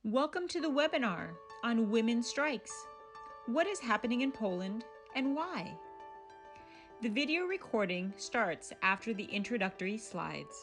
Welcome to the webinar on women's strikes. What is happening in Poland and why? The video recording starts after the introductory slides.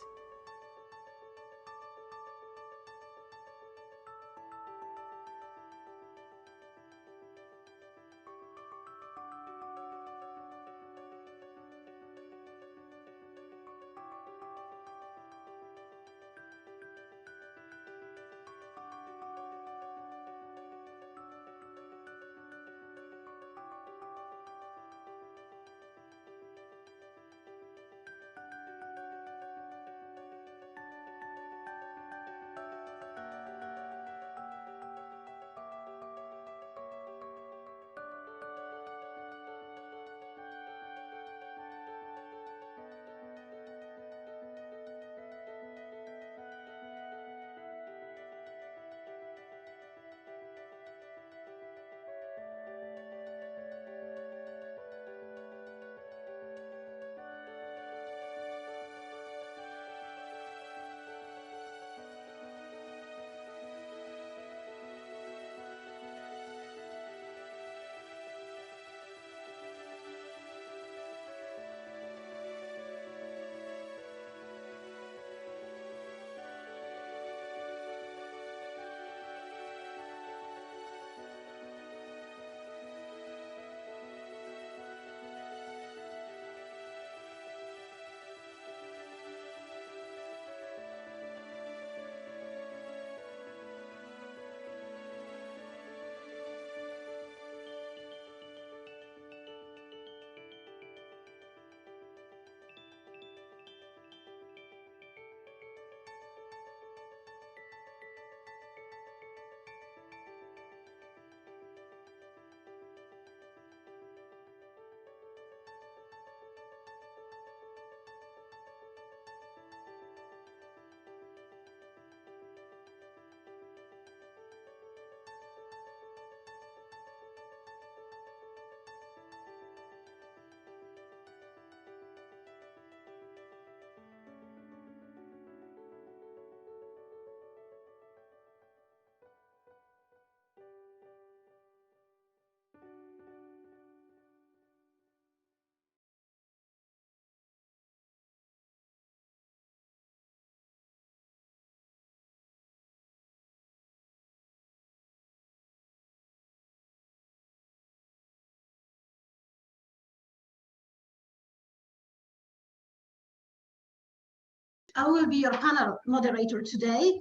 I will be your panel moderator today,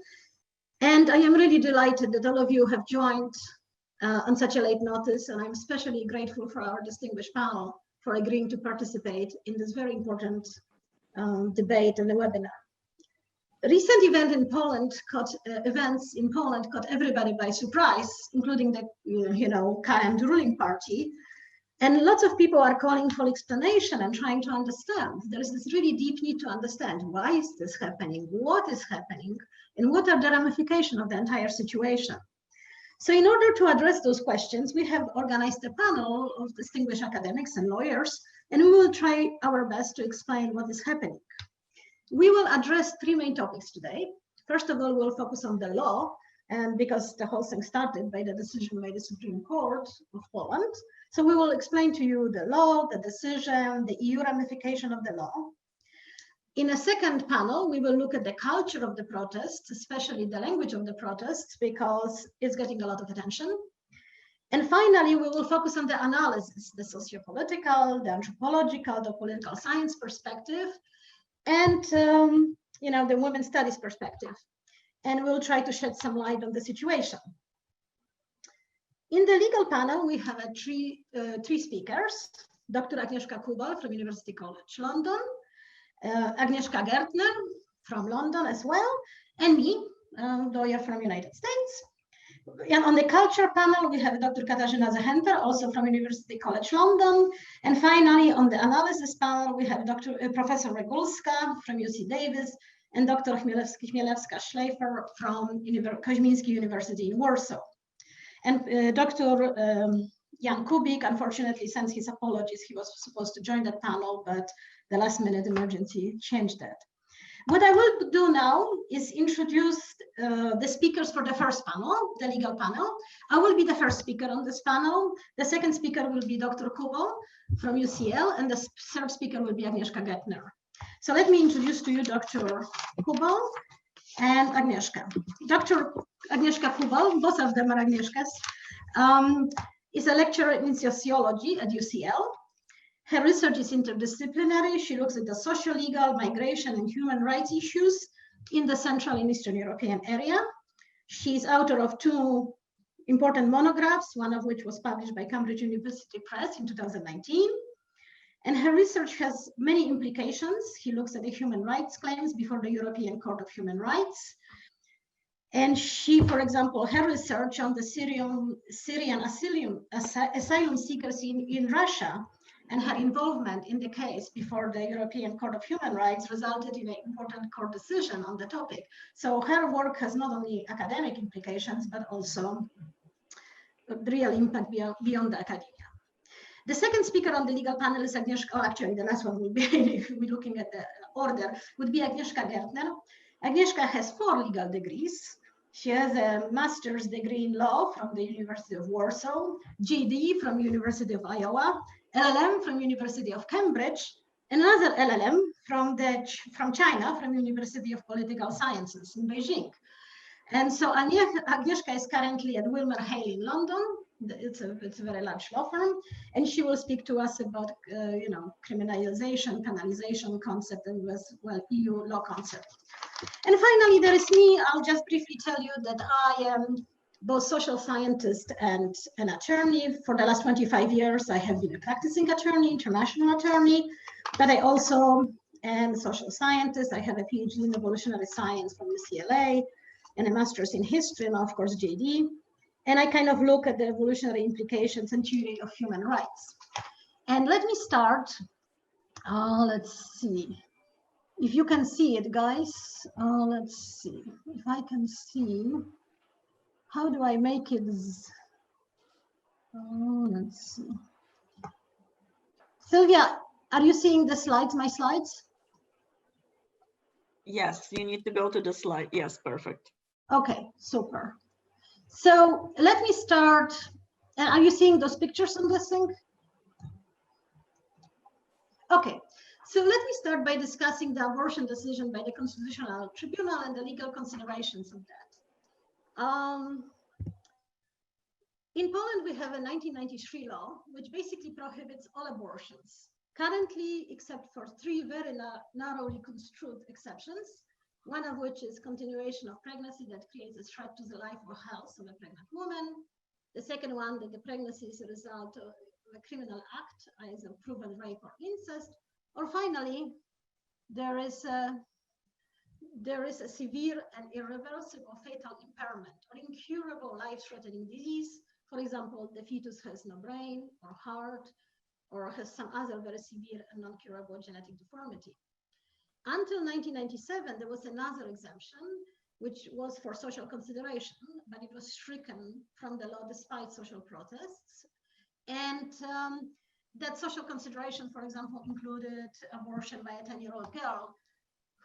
and I am really delighted that all of you have joined on such a late notice, and I'm especially grateful for our distinguished panel for agreeing to participate in this very important debate and the webinar. Recent events in Poland caught everybody by surprise, including the current ruling party. And lots of people are calling for explanation and trying to understand. There is this really deep need to understand, why is this happening? What is happening? And what are the ramifications of the entire situation? So in order to address those questions, we have organized a panel of distinguished academics and lawyers, and we will try our best to explain what is happening. We will address three main topics today. First of all, we'll focus on the law, and because the whole thing started by the decision by the Supreme Court of Poland. So we will explain to you the law, the decision, the EU ramification of the law. In a second panel, we will look at the culture of the protests, especially the language of the protests, because it's getting a lot of attention. And finally, we will focus on the analysis, the sociopolitical, the anthropological, the political science perspective, and the women's studies perspective. And we'll try to shed some light on the situation. In the legal panel, we have three speakers: Dr. Agnieszka Kubal from University College London, Agnieszka Gertner from London as well, and me, lawyer from United States. And on the culture panel, we have Dr. Katarzyna Zachęta, also from University College London. And finally, on the analysis panel, we have Professor Regulska from UC Davis and Dr. Chmielewska-Schleifer from Koźmiński University in Warsaw. And Dr. Jan Kubik, unfortunately, sends his apologies. He was supposed to join that panel, but the last minute emergency changed that. What I will do now is introduce the speakers for the first panel, the legal panel. I will be the first speaker on this panel. The second speaker will be Dr. Kubal from UCL, and the third speaker will be Agnieszka Gertner. So let me introduce to you Dr. Kubal and Agnieszka. Dr. Agnieszka Kubal, both of them are Agnieszkas, is a lecturer in sociology at UCL. Her research is interdisciplinary. She looks at the social, legal, migration, and human rights issues in the Central and Eastern European area. She's author of 2 important monographs, one of which was published by Cambridge University Press in 2019. And her research has many implications. She looks at the human rights claims before the European Court of Human Rights. And she, for example, her research on the Syrian asylum seekers in Russia and her involvement in the case before the European Court of Human Rights resulted in an important court decision on the topic. So her work has not only academic implications, but also real impact beyond the academia. The second speaker on the legal panel is Agnieszka, oh, actually the last one will be, if we're looking at the order, would be Agnieszka Gertner. Agnieszka has 4 legal degrees. She has a master's degree in law from the University of Warsaw, JD from University of Iowa, LLM from University of Cambridge, another LLM from China, from University of Political Sciences in Beijing. And so Agnieszka is currently at Wilmer Hale in London. It's a very large law firm, and she will speak to us about criminalization, penalization concept, and as well EU law concept. And finally, there is me. I'll just briefly tell you that I am both social scientist and an attorney. For the last 25 years, I have been a practicing attorney, international attorney, but I also am a social scientist. I have a PhD in evolutionary science from UCLA and a master's in history, and of course, JD. And I kind of look at the evolutionary implications and theory of human rights. And let me start. Let's see if you can see it, guys. Let's see if I can see. How do I make it? Let's see. Sylvia, are you seeing the slides, my slides? Yes, you need to go to the slide. Yes, perfect. Okay, super. So let me start. And are you seeing those pictures on this thing? Okay, so let me start by discussing the abortion decision by the Constitutional Tribunal and the legal considerations of that. In Poland, we have a 1993 law, which basically prohibits all abortions. Currently, except for 3 very narrowly construed exceptions, one of which is continuation of pregnancy that creates a threat to the life or health of a pregnant woman. The second one, that the pregnancy is a result of a criminal act, either proven rape or incest. Or finally, there is a severe and irreversible fatal impairment or incurable life-threatening disease. For example, the fetus has no brain or heart, or has some other very severe and non-curable genetic deformity. Until 1997, there was another exemption, which was for social consideration, but it was stricken from the law despite social protests. And that social consideration, for example, included abortion by a 10-year-old girl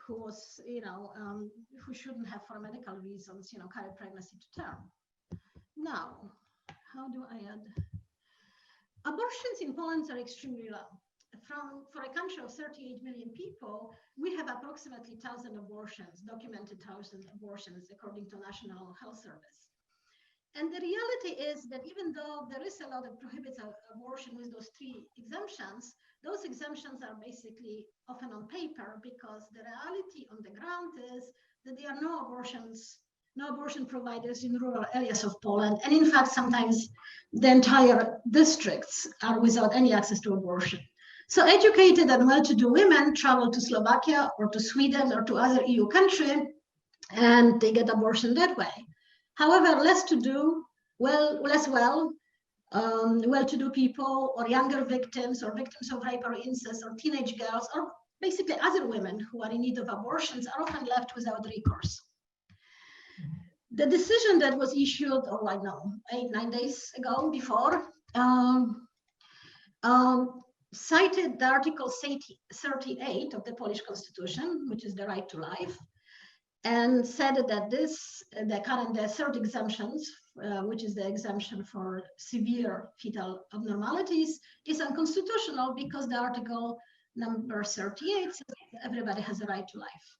who was, who shouldn't have, for medical reasons, carried pregnancy to term. Now, how do I add? Abortions in Poland are extremely low. For a country of 38 million people, we have approximately 1,000 abortions, documented 1,000 abortions according to National Health Service. And the reality is that even though there is a law that prohibits abortion with those 3 exemptions, those exemptions are basically often on paper, because the reality on the ground is that there are no abortion providers in rural areas of Poland. And in fact, sometimes the entire districts are without any access to abortion. So educated and well-to-do women travel to Slovakia or to Sweden or to other EU countries, and they get abortion that way. However, well-to-do people or younger victims or victims of rape or incest or teenage girls or basically other women who are in need of abortions are often left without recourse. The decision that was issued, 8-9 days ago before, cited the Article 38 of the Polish Constitution, which is the right to life, and said that the third exemptions, which is the exemption for severe fetal abnormalities, is unconstitutional because the article number 38 says that everybody has a right to life.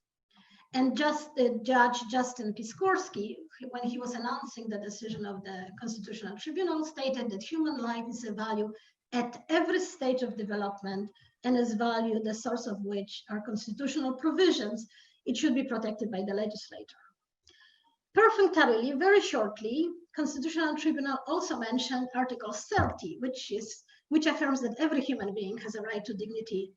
And Judge Justin Piskorski, when he was announcing the decision of the Constitutional Tribunal, stated that human life is a value at every stage of development and is value the source of which are constitutional provisions. It should be protected by the legislator. Perfunctorily, very shortly, Constitutional Tribunal also mentioned Article 30, which affirms that every human being has a right to dignity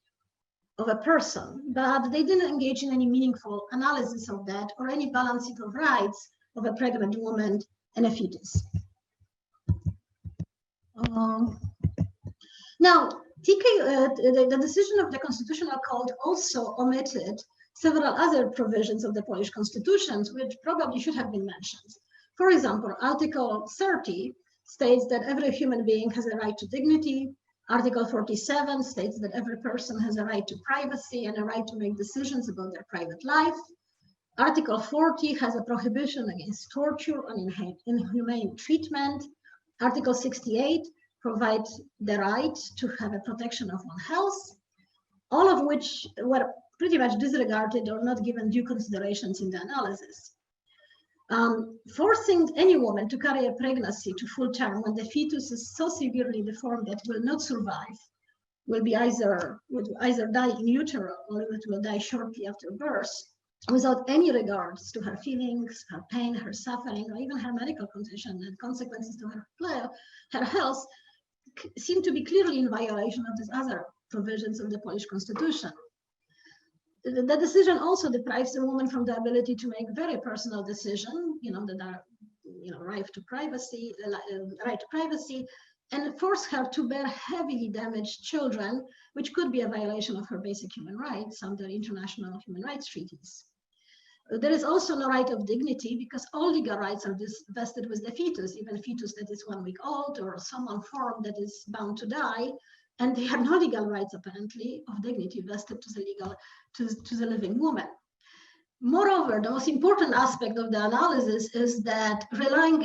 of a person, but they didn't engage in any meaningful analysis of that or any balancing of rights of a pregnant woman and a fetus. Now, the decision of the Constitutional Court also omitted several other provisions of the Polish Constitution, which probably should have been mentioned. For example, Article 30 states that every human being has a right to dignity. Article 47 states that every person has a right to privacy and a right to make decisions about their private life. Article 40 has a prohibition against torture and inhumane treatment. Article 68 provides the right to have a protection of one's health, all of which were pretty much disregarded or not given due considerations in the analysis. Forcing any woman to carry a pregnancy to full term when the fetus is so severely deformed that it will not survive, will either die in utero or it will die shortly after birth, without any regards to her feelings, her pain, her suffering, or even her medical condition and consequences to her health, seem to be clearly in violation of these other provisions of the Polish Constitution. The decision also deprives a woman from the ability to make very personal decisions, that are, right to privacy, and force her to bear heavily damaged children, which could be a violation of her basic human rights under international human rights treaties. There is also no right of dignity because all legal rights are vested with the fetus, even fetus that is 1 week old or someone formed that is bound to die. And they have no legal rights, apparently, of dignity vested to the living woman. Moreover, the most important aspect of the analysis is that relying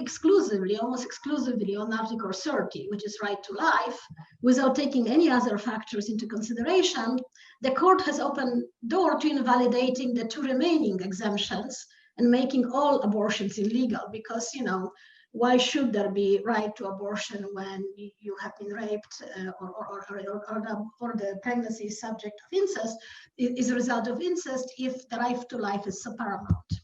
almost exclusively on Article 30, which is right to life, without taking any other factors into consideration, the court has opened door to invalidating the two remaining exemptions and making all abortions illegal because, why should there be right to abortion when you have been raped or the pregnancy is subject of incest, is a result of incest if the right to life is so paramount?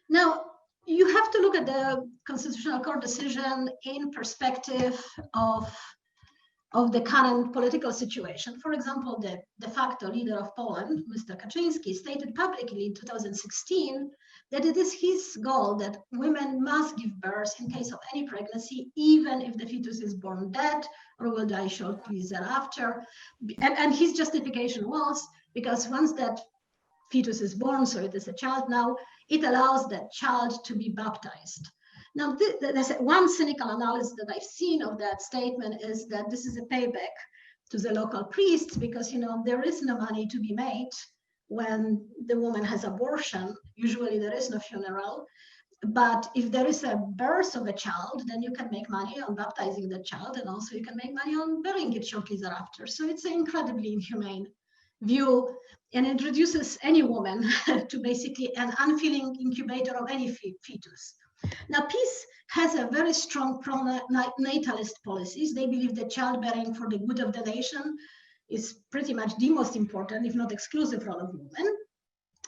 Now, you have to look at the Constitutional Court decision in perspective of the current political situation. For example, the de facto leader of Poland, Mr. Kaczyński, stated publicly in 2016 that it is his goal that women must give birth in case of any pregnancy, even if the fetus is born dead or will die shortly thereafter. And his justification was because once that fetus is born, so it is a child now, it allows that child to be baptized. Now, there's one cynical analysis that I've seen of that statement is that this is a payback to the local priests because, there is no money to be made when the woman has abortion. Usually there is no funeral. But if there is a birth of a child, then you can make money on baptizing the child, and also you can make money on burying it shortly thereafter. So it's an incredibly inhumane view, and it reduces any woman to basically an unfeeling incubator of any fetus. Now, PiS has a very strong pro-natalist policies. They believe that childbearing for the good of the nation is pretty much the most important, if not exclusive, role of women.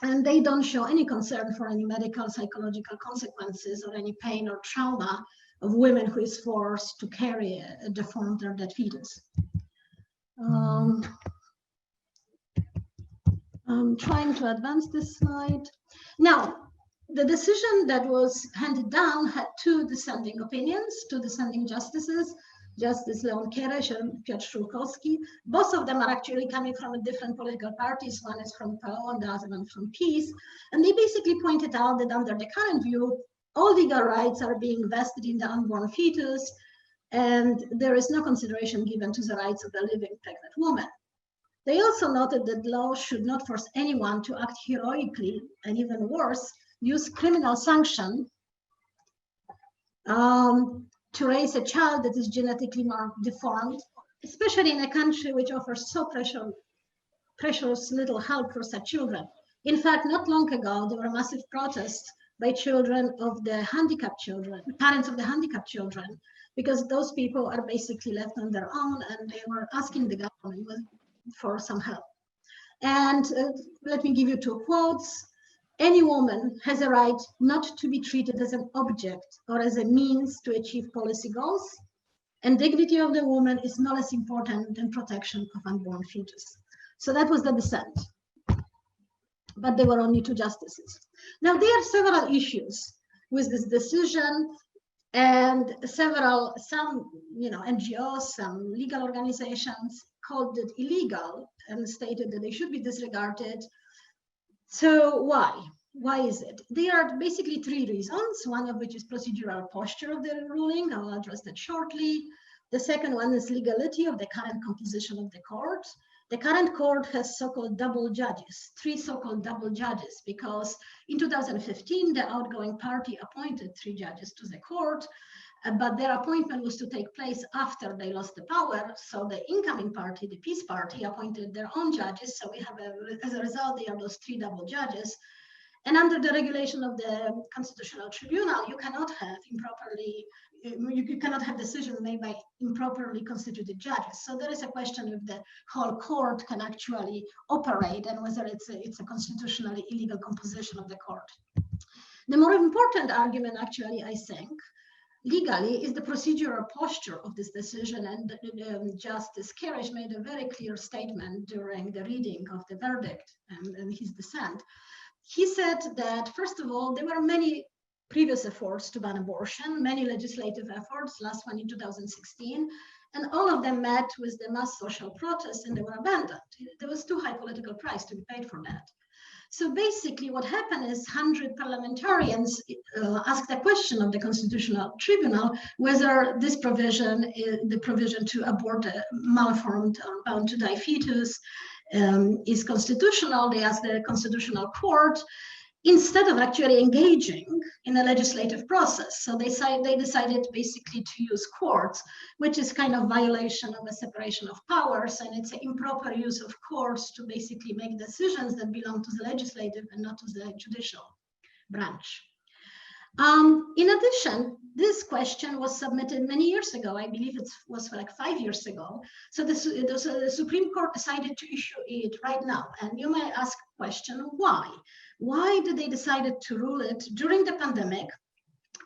And they don't show any concern for any medical, psychological consequences or any pain or trauma of women who is forced to carry a deformed or dead fetus. I'm trying to advance this slide. Now, the decision that was handed down had two dissenting opinions, two dissenting justices, Justice Leon Kiereś and Piotr Szulkowski. Both of them are actually coming from different political parties. One is from PO and the other one from PiS. And they basically pointed out that under the current view, all legal rights are being vested in the unborn fetus, and there is no consideration given to the rights of the living pregnant woman. They also noted that law should not force anyone to act heroically, and even worse, use criminal sanction to raise a child that is genetically deformed, especially in a country which offers so precious little help for such children. In fact, not long ago, there were massive protests by children of the handicapped children, parents of the handicapped children, because those people are basically left on their own, and they were asking the government for some help. And let me give you two quotes. Any woman has a right not to be treated as an object or as a means to achieve policy goals, and dignity of the woman is no less important than protection of unborn fetus. So that was the dissent, but there were only two justices. Now, there are several issues with this decision, and some NGOs, some legal organizations called it illegal and stated that they should be disregarded. So why is it? There are basically three reasons, one of which is procedural posture of the ruling. I'll address that shortly. The second one is legality of the current composition of the court. The current court has so-called double judges, three so-called double judges, because in 2015, the outgoing party appointed three judges to the court, but their appointment was to take place after they lost the power. So the incoming party, the Peace Party, appointed their own judges. So we have, as a result, there are those three double judges. And under the regulation of the Constitutional Tribunal, you cannot have decisions made by improperly constituted judges. So there is a question if the whole court can actually operate and whether it's a constitutionally illegal composition of the court. The more important argument, actually, I think, legally, is the procedural posture of this decision. And Justice Kerridge made a very clear statement during the reading of the verdict and his dissent. He said that, first of all, there were many previous efforts to ban abortion, many legislative efforts, last one in 2016, and all of them met with the mass social protests and they were abandoned. There was too high political price to be paid for that. So basically what happened is 100 parliamentarians asked a question of the Constitutional Tribunal whether this provision, the provision to abort a malformed or bound to die fetus, is constitutional. They asked the Constitutional Court instead of actually engaging in a legislative process. So they decided basically to use courts, which is kind of violation of a separation of powers, and it's an improper use of courts to basically make decisions that belong to the legislative and not to the judicial branch. In addition, this question was submitted many years ago. I believe it was like 5 years ago. So the Supreme Court decided to issue it right now. And you might ask the question, why? Why did they decide to rule it during the pandemic?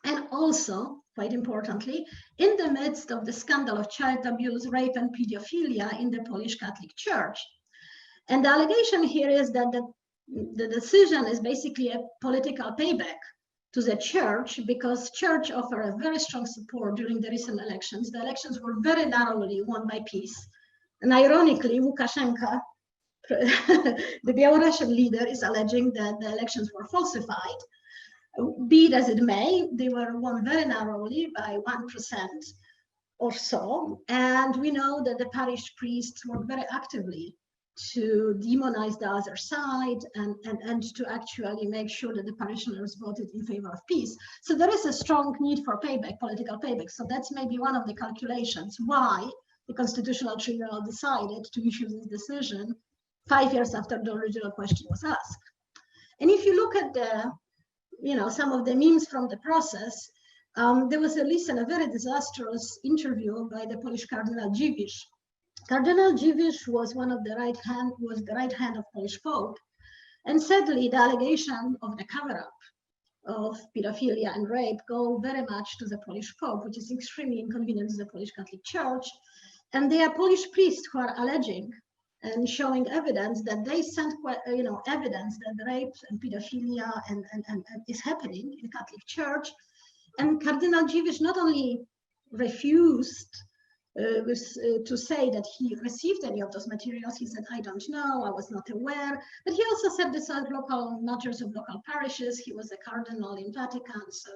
And also, quite importantly, in the midst of the scandal of child abuse, rape, and pedophilia in the Polish Catholic Church. And the allegation here is that the decision is basically a political payback to the church, because church offered a very strong support during the recent elections. The elections were very narrowly won by peace. And ironically, Lukashenko, the Belarusian leader, is alleging that the elections were falsified. Be it as it may, they were won very narrowly by 1% or so. And we know that the parish priests worked very actively to demonize the other side and to actually make sure that the parishioners voted in favor of peace. So there is a strong need for payback, political payback. So that's maybe one of the calculations why the Constitutional Tribunal decided to issue this decision 5 years after the original question was asked. And if you look at some of the memes from the process, there was at least a very disastrous interview by the Polish Cardinal Dziwisz. Cardinal Dziwisz was the right hand of Polish Pope, and sadly, the allegation of the cover-up of pedophilia and rape go very much to the Polish Pope, which is extremely inconvenient to the Polish Catholic Church. And they are Polish priests who are alleging and showing evidence that they sent, evidence that rape and pedophilia and is happening in the Catholic Church. And Cardinal Dziwisz not only refused to say that he received any of those materials. He said, I don't know, I was not aware. But he also said this are local matters of local parishes. He was a cardinal in Vatican, so,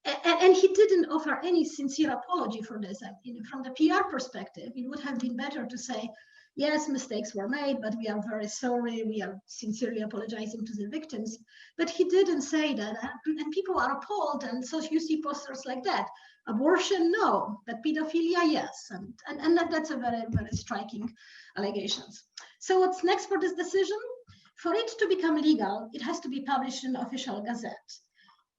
And he didn't offer any sincere apology for this. I mean, from the PR perspective, it would have been better to say, yes, mistakes were made, but we are very sorry. We are sincerely apologizing to the victims. But he didn't say that. And people are appalled. And so you see posters like that. Abortion, no. But pedophilia, yes. And that's a very, very striking allegations. So what's next for this decision? For it to become legal, it has to be published in the official gazette.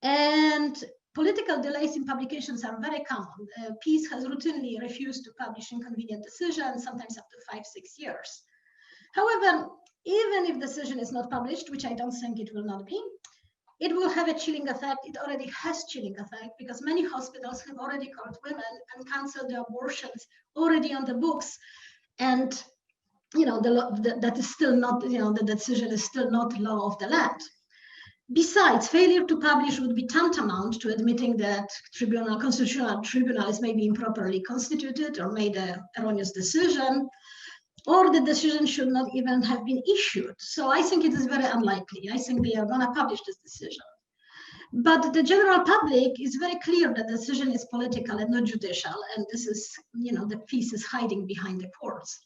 And political delays in publications are very common. Peace has routinely refused to publish inconvenient decisions, sometimes up to 5-6 years. However, even if decision is not published, which I don't think it will not be, it will have a chilling effect. It already has chilling effect because many hospitals have already called women and canceled the abortions already on the books. And that is still not, the decision is still not law of the land. Besides, failure to publish would be tantamount to admitting that Constitutional Tribunal is maybe improperly constituted or made an erroneous decision, or the decision should not even have been issued. So I think it is very unlikely. I think they are going to publish this decision. But the general public is very clear that the decision is political and not judicial, and this is, the peace is hiding behind the courts.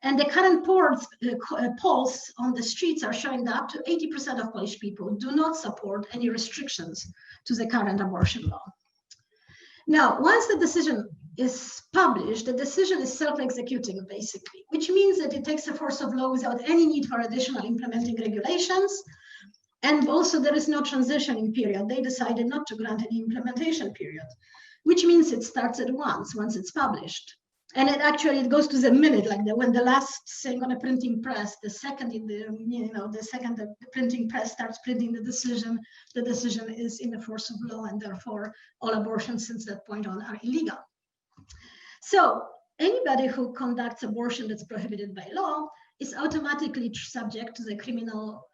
And the current polls on the streets are showing that up to 80% of Polish people do not support any restrictions to the current abortion law. Now, once the decision is published, the decision is self-executing, basically, which means that it takes the force of law without any need for additional implementing regulations. And also there is no transitioning period. They decided not to grant any implementation period, which means it starts at once it's published. And it goes to the minute, like when the last thing on a printing press, the second the printing press starts printing the decision is in the force of law, and therefore all abortions since that point on are illegal. So anybody who conducts abortion that's prohibited by law is automatically subject to the criminal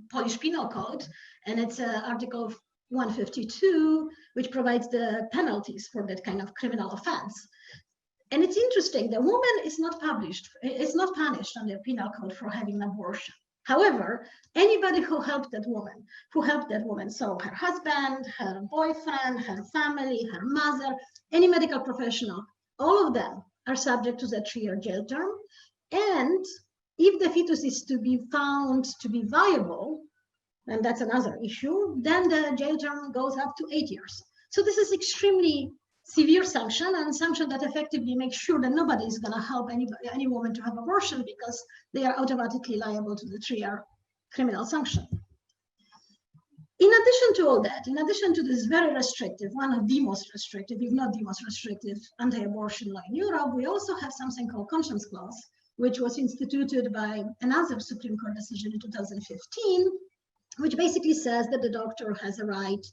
Polish Penal Code, and it's Article 152, which provides the penalties for that kind of criminal offense. And it's interesting, the woman is not punished under penal code for having an abortion. However, anybody who helped that woman, so her husband, her boyfriend, her family, her mother, any medical professional, all of them are subject to the 3-year jail term. And if the fetus is to be found to be viable, and that's another issue, then the jail term goes up to 8 years. So this is extremely severe sanction, and sanction that effectively makes sure that nobody is going to help any woman to have abortion because they are automatically liable to the 3-year criminal sanction. In addition to all that, in addition to this very restrictive, one of the most restrictive, if not the most restrictive anti-abortion law in Europe, we also have something called conscience clause, which was instituted by another Supreme Court decision in 2015, which basically says that the doctor has a right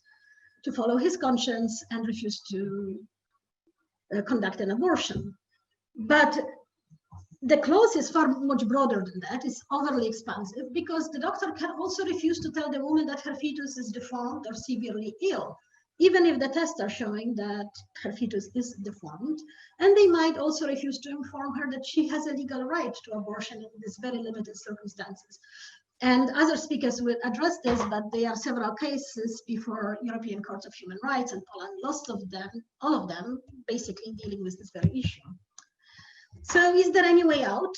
to follow his conscience and refuse to conduct an abortion. But the clause is far much broader than that. It's overly expansive because the doctor can also refuse to tell the woman that her fetus is deformed or severely ill, even if the tests are showing that her fetus is deformed. And they might also refuse to inform her that she has a legal right to abortion in these very limited circumstances. And other speakers will address this, but there are several cases before European Courts of Human Rights, and Poland lost all of them, basically dealing with this very issue. So is there any way out?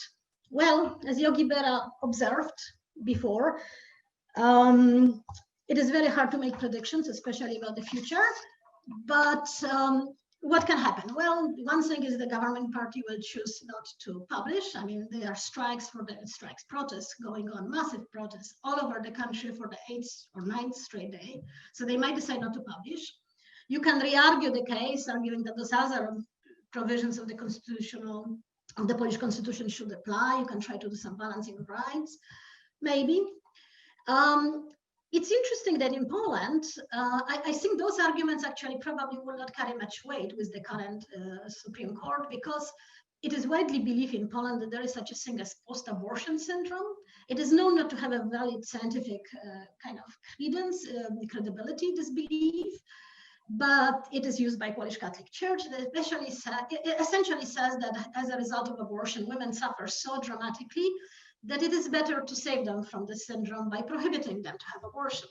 Well, as Yogi Berra observed before, it is very hard to make predictions, especially about the future, but what can happen? Well, one thing is the government party will choose not to publish. I mean, there are protests going on, massive protests all over the country for the 8th or 9th straight day. So they might decide not to publish. You can re-argue the case, arguing that those other provisions of the Polish Constitution should apply. You can try to do some balancing of rights, maybe. It's interesting that in Poland, I think those arguments actually probably will not carry much weight with the current Supreme Court, because it is widely believed in Poland that there is such a thing as post-abortion syndrome. It is known not to have a valid scientific kind of credibility, this belief, but it is used by Polish Catholic Church. It essentially says that as a result of abortion, women suffer so dramatically that it is better to save them from this syndrome by prohibiting them to have abortion.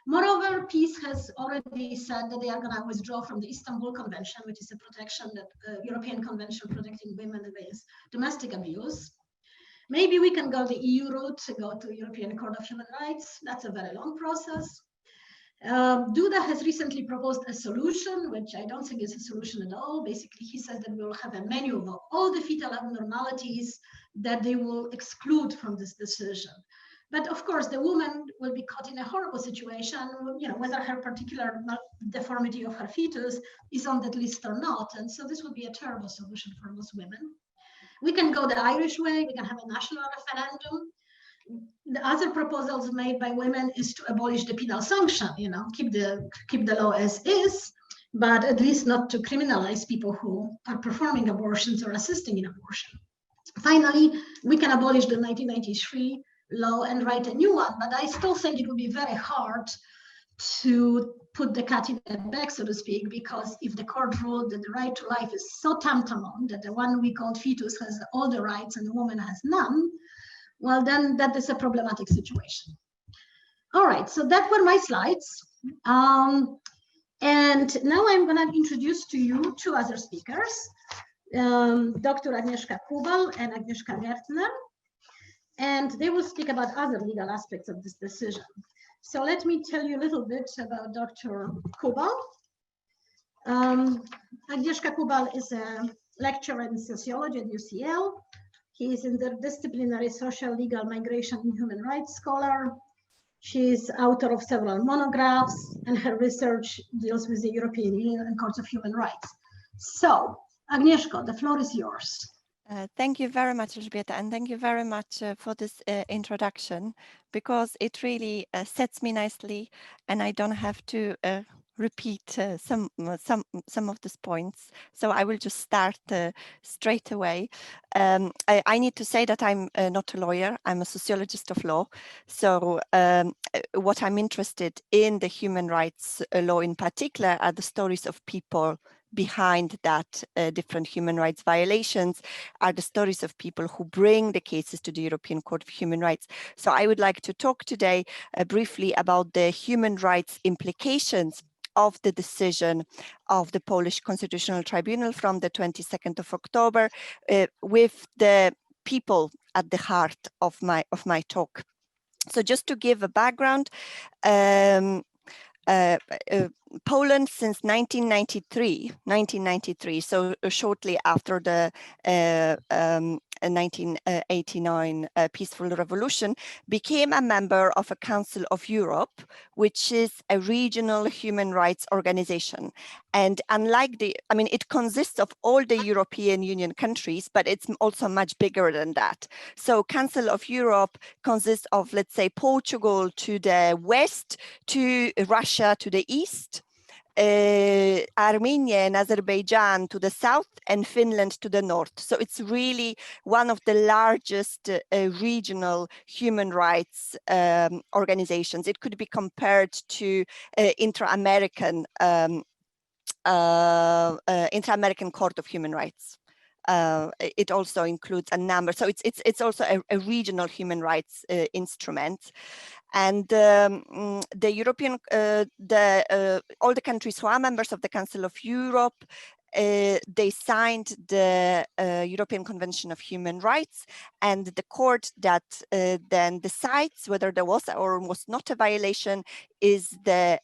Moreover, peace has already said that they are going to withdraw from the Istanbul Convention, which is a protection that European Convention protecting women against domestic abuse. Maybe we can go the EU route to go to European Court of Human Rights. That's a very long process. Duda has recently proposed a solution, which I don't think is a solution at all. Basically, he says that we will have a menu of all the fetal abnormalities that they will exclude from this decision. But of course, the woman will be caught in a horrible situation, whether her particular deformity of her fetus is on that list or not. And so this would be a terrible solution for most women. We can go the Irish way. We can have a national referendum. The other proposals made by women is to abolish the penal sanction, keep the law as is, but at least not to criminalize people who are performing abortions or assisting in abortion. Finally, we can abolish the 1993 law and write a new one, but I still think it would be very hard to put the cat in the bag, so to speak, because if the court ruled that the right to life is so tantamount that the 1-week-old fetus has all the rights and the woman has none, well, then that is a problematic situation. All right, so that were my slides. And now I'm going to introduce to you two other speakers, Dr. Agnieszka Kubal and Agnieszka Gertner, and they will speak about other legal aspects of this decision. So let me tell you a little bit about Dr. Kubal. Agnieszka Kubal is a lecturer in sociology at UCL. He is interdisciplinary social, legal, migration, and human rights scholar. She is author of several monographs, and her research deals with the European Union and Courts of Human Rights. So, Agnieszka, the floor is yours. Thank you very much, Elżbieta, and thank you very much for this introduction, because it really sets me nicely, and I don't have to repeat some of these points. So I will just start straight away. I need to say that I'm not a lawyer. I'm a sociologist of law. So what I'm interested in the human rights law in particular are the stories of people behind that different human rights violations, are the stories of people who bring the cases to the European Court of Human Rights. So I would like to talk today briefly about the human rights implications of the decision of the Polish Constitutional Tribunal from the 22nd of October, with the people at the heart of my talk. So just to give a background, Poland since 1993, so shortly after the 1989 peaceful revolution, became a member of a Council of Europe, which is a regional human rights organization. And unlike it consists of all the European Union countries, but it's also much bigger than that. So Council of Europe consists of, let's say, Portugal to the west, to Russia to the east, Armenia and Azerbaijan to the south, and Finland to the north. So it's really one of the largest regional human rights organizations. It could be compared to Inter-American Court of Human Rights. It also includes a number, so it's also a regional human rights instrument. And the European, all the countries who are members of the Council of Europe, they signed the European Convention of Human Rights, and the court that then decides whether there was or was not a violation is the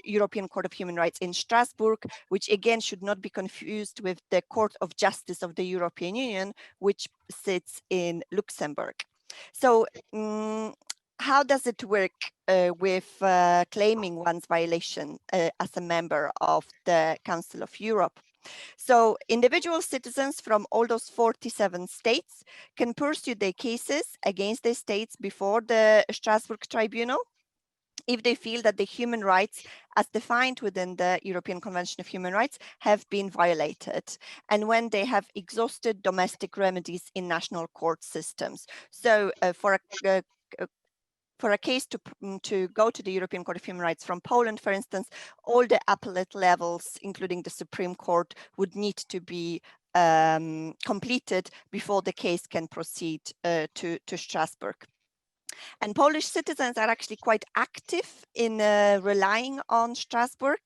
European Court of Human Rights in Strasbourg, which again should not be confused with the Court of Justice of the European Union, which sits in Luxembourg. So how does it work with claiming one's violation as a member of the Council of Europe? So individual citizens from all those 47 states can pursue their cases against their states before the Strasbourg Tribunal if they feel that the human rights as defined within the European Convention of Human Rights have been violated, and when they have exhausted domestic remedies in national court systems. So for a case to go to the European Court of Human Rights from Poland, for instance, all the appellate levels, including the Supreme Court, would need to be completed before the case can proceed to Strasbourg. And Polish citizens are actually quite active in relying on Strasbourg.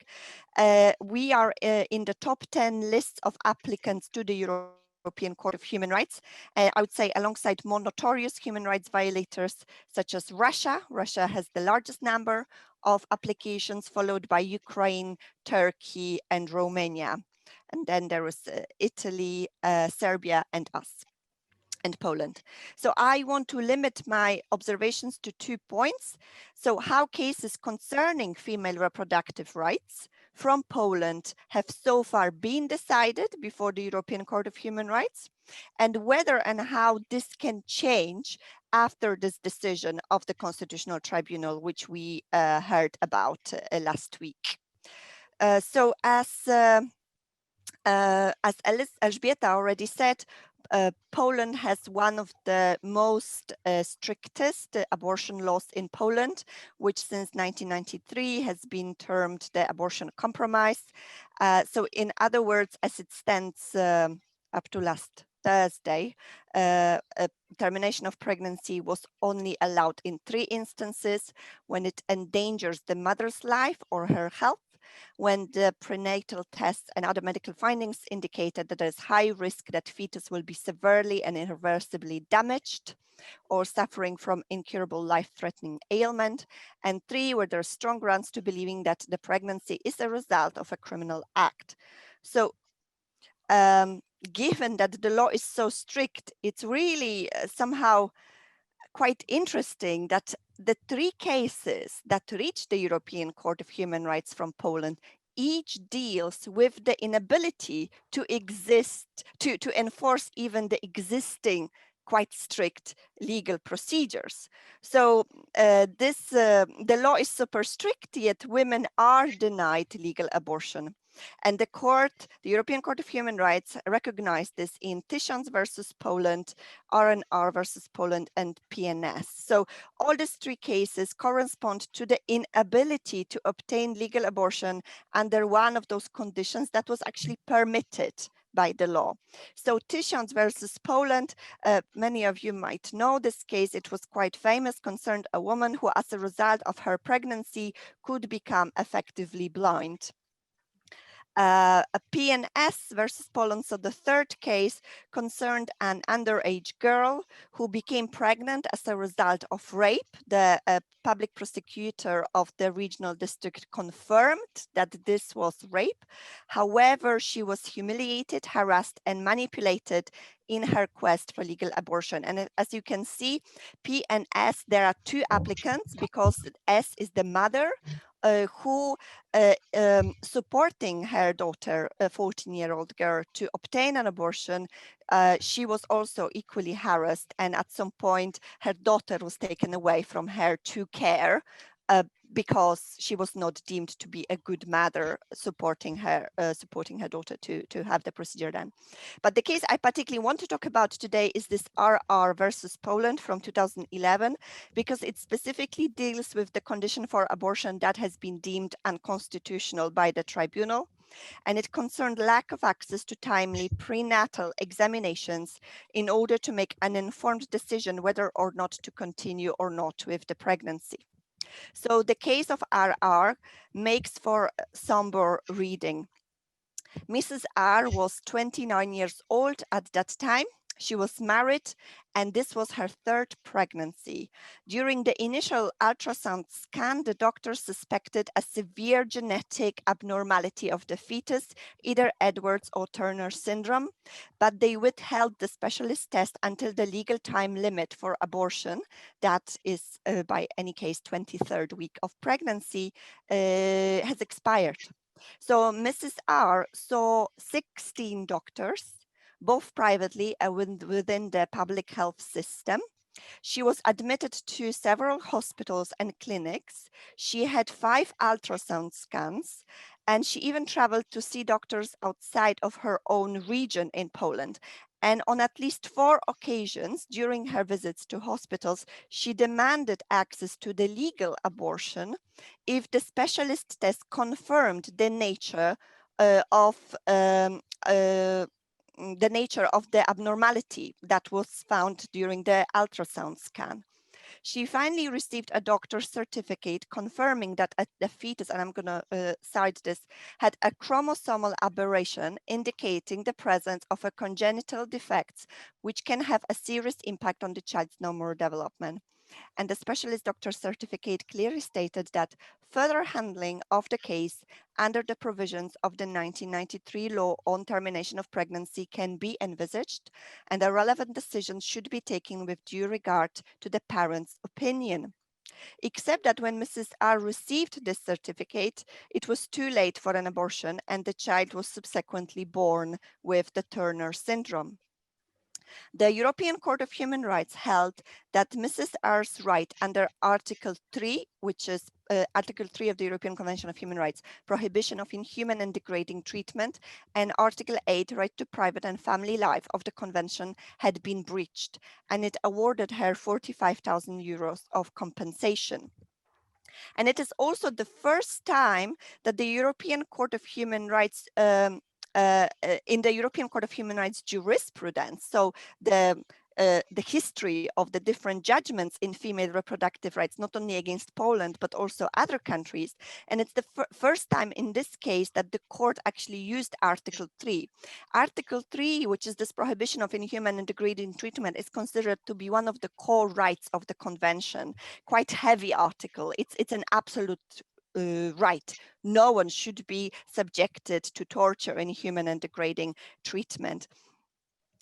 We are in the top 10 lists of applicants to the European Court of Human Rights. I would say alongside more notorious human rights violators such as Russia. Russia has the largest number of applications, followed by Ukraine, Turkey, and Romania. And then there is Italy, Serbia, and us. And Poland. So I want to limit my observations to 2 points. So how cases concerning female reproductive rights from Poland have so far been decided before the European Court of Human Rights, and whether and how this can change after this decision of the Constitutional Tribunal, which we heard about last week. So as Elżbieta already said, Poland has one of the most strictest abortion laws in Poland, which since 1993 has been termed the abortion compromise. So in other words, as it stands up to last Thursday, termination of pregnancy was only allowed in 3 instances: when it endangers the mother's life or her health, when the prenatal tests and other medical findings indicated that there is high risk that fetus will be severely and irreversibly damaged or suffering from incurable life-threatening ailment, and 3, where there are strong grounds to believing that the pregnancy is a result of a criminal act. So given that the law is so strict, it's really somehow quite interesting that the 3 cases that reached the European Court of Human Rights from Poland each deals with the inability to enforce even the existing quite strict legal procedures. So the law is super strict, yet women are denied legal abortion. And the European Court of Human Rights recognized this in Tysiąc versus Poland, R&R versus Poland, and PNS. So all these 3 cases correspond to the inability to obtain legal abortion under one of those conditions that was actually permitted by the law. So Tysiąc versus Poland, many of you might know this case. It was quite famous, concerned a woman who, as a result of her pregnancy, could become effectively blind. A PNS versus Poland, so the 3rd case, concerned an underage girl who became pregnant as a result of rape. The public prosecutor of the regional district confirmed that this was rape. However, she was humiliated, harassed, and manipulated in her quest for legal abortion. And as you can see, P and S, there are 2 applicants because S is the mother who supporting her daughter, a 14-year-old girl, to obtain an abortion. She was also equally harassed, and at some point her daughter was taken away from her to care because she was not deemed to be a good mother supporting her daughter to have the procedure done. But the case I particularly want to talk about today is this RR versus Poland from 2011, because it specifically deals with the condition for abortion that has been deemed unconstitutional by the tribunal. And it concerned lack of access to timely prenatal examinations in order to make an informed decision whether or not to continue or not with the pregnancy. So the case of RR makes for somber reading. Mrs. R was 29 years old at that time. She was married, and this was her 3rd pregnancy. During the initial ultrasound scan, the doctor suspected a severe genetic abnormality of the fetus, either Edwards or Turner syndrome, but they withheld the specialist test until the legal time limit for abortion, that is by any case 23rd week of pregnancy, has expired. So Mrs. R saw 16 doctors, both privately and within the public health system. She was admitted to several hospitals and clinics. She had 5 ultrasound scans, and she even traveled to see doctors outside of her own region in Poland. And on at least 4 occasions during her visits to hospitals, she demanded access to the legal abortion if the specialist test confirmed the nature of the abnormality that was found during the ultrasound scan. she finally received a doctor's certificate confirming that the fetus, and I'm going to cite this, had a chromosomal aberration indicating the presence of a congenital defects which can have a serious impact on the child's neurodevelopment. And the specialist doctor's certificate clearly stated that further handling of the case under the provisions of the 1993 law on termination of pregnancy can be envisaged, and a relevant decision should be taken with due regard to the parent's opinion. Except that when Mrs. R received this certificate, it was too late for an abortion, and the child was subsequently born with the Turner syndrome. The European Court of Human Rights held that Mrs. R's right under Article 3, which is Article 3 of the European Convention of Human Rights, prohibition of inhuman and degrading treatment, and Article 8, right to private and family life of the Convention, had been breached, and it awarded her 45,000 euros of compensation. And it is also the first time that the European Court of Human Rights in the European Court of Human Rights jurisprudence, so the history of the different judgments in female reproductive rights, not only against Poland, but also other countries. And it's the first time in this case that the court actually used Article 3. Article 3, which is this prohibition of inhuman and degrading treatment, is considered to be one of the core rights of the convention. Quite heavy article. It's an absolute right. No one should be subjected to torture, inhuman and degrading treatment.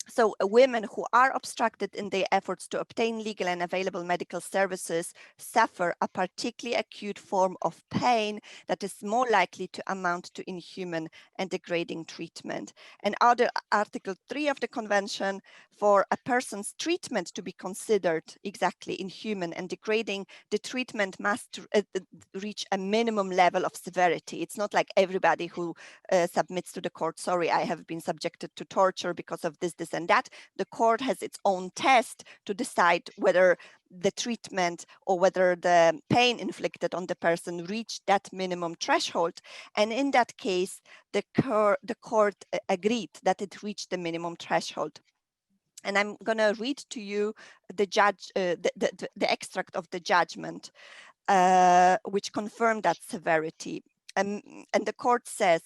So women who are obstructed in their efforts to obtain legal and available medical services suffer a particularly acute form of pain that is more likely to amount to inhuman and degrading treatment. And under Article 3 of the Convention, for a person's treatment to be considered exactly inhuman and degrading, the treatment must reach a minimum level of severity. It's not like everybody who submits to the court, sorry, I have been subjected to torture because of this, and that. The court has its own test to decide whether the treatment or whether the pain inflicted on the person reached that minimum threshold. And in that case, the court agreed that it reached the minimum threshold. And I'm going to read to you the extract of the judgment, which confirmed that severity. And the court says,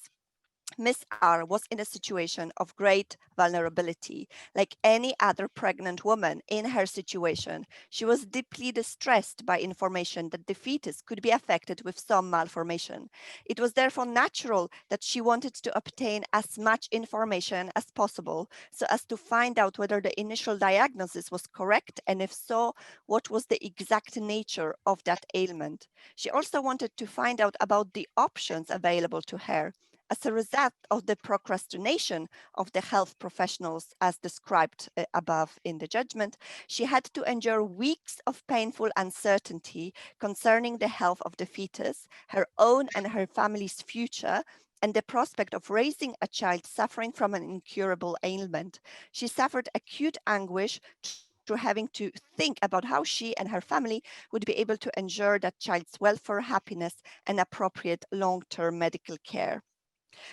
Ms. R was in a situation of great vulnerability. Like any other pregnant woman in her situation, she was deeply distressed by information that the fetus could be affected with some malformation. It was therefore natural that she wanted to obtain as much information as possible so as to find out whether the initial diagnosis was correct, and if so, what was the exact nature of that ailment. She also wanted to find out about the options available to her. As a result of the procrastination of the health professionals as described above in the judgment, she had to endure weeks of painful uncertainty concerning the health of the fetus, her own and her family's future, and the prospect of raising a child suffering from an incurable ailment. She suffered acute anguish through having to think about how she and her family would be able to ensure that child's welfare, happiness, and appropriate long-term medical care.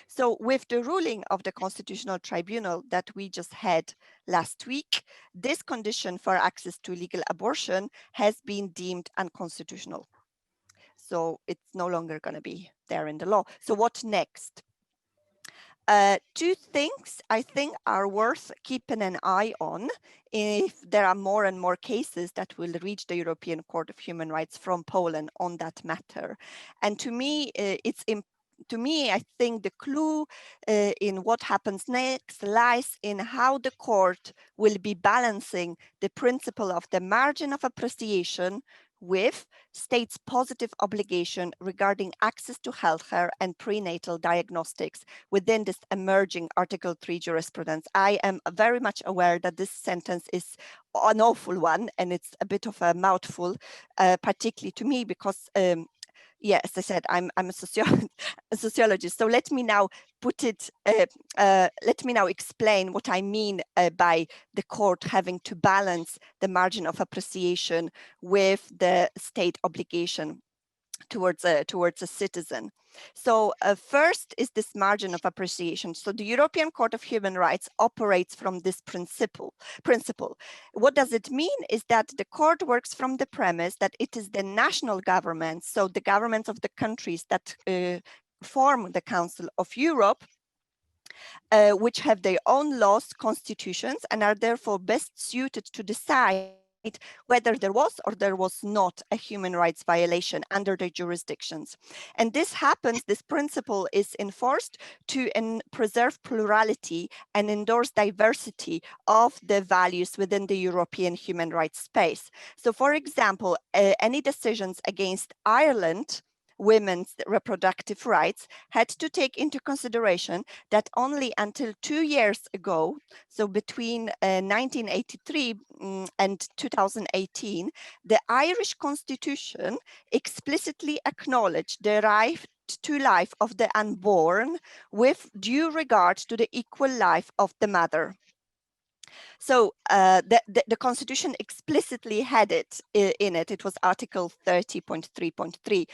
So with the ruling of the Constitutional Tribunal that we just had last week, this condition for access to legal abortion has been deemed unconstitutional. So it's no longer going to be there in the law. So what next? Two things I think are worth keeping an eye on if there are more and more cases that will reach the European Court of Human Rights from Poland on that matter. And to me, I think the clue in what happens next lies in how the court will be balancing the principle of the margin of appreciation with states' positive obligation regarding access to healthcare and prenatal diagnostics within this emerging Article 3 jurisprudence. I am very much aware that this sentence is an awful one and it's a bit of a mouthful, particularly to me because yeah, as I said, I'm a sociologist. So let me now put it, let me now explain what I mean by the court having to balance the margin of appreciation with the state obligation. towards a citizen. So first is this margin of appreciation. So the European Court of Human Rights operates from this principle. What does it mean is that the court works from the premise that it is the national governments, so the governments of the countries that form the Council of Europe, which have their own laws, constitutions, and are therefore best suited to decide whether there was or there was not a human rights violation under their jurisdictions. And this happens, this principle is enforced to preserve plurality and endorse diversity of the values within the European human rights space. So for example, any decisions against Ireland women's reproductive rights had to take into consideration that only until 2 years ago, so between 1983 and 2018, the Irish Constitution explicitly acknowledged the right to life of the unborn with due regard to the equal life of the mother. So the Constitution explicitly had it in it. It was Article 30.3.3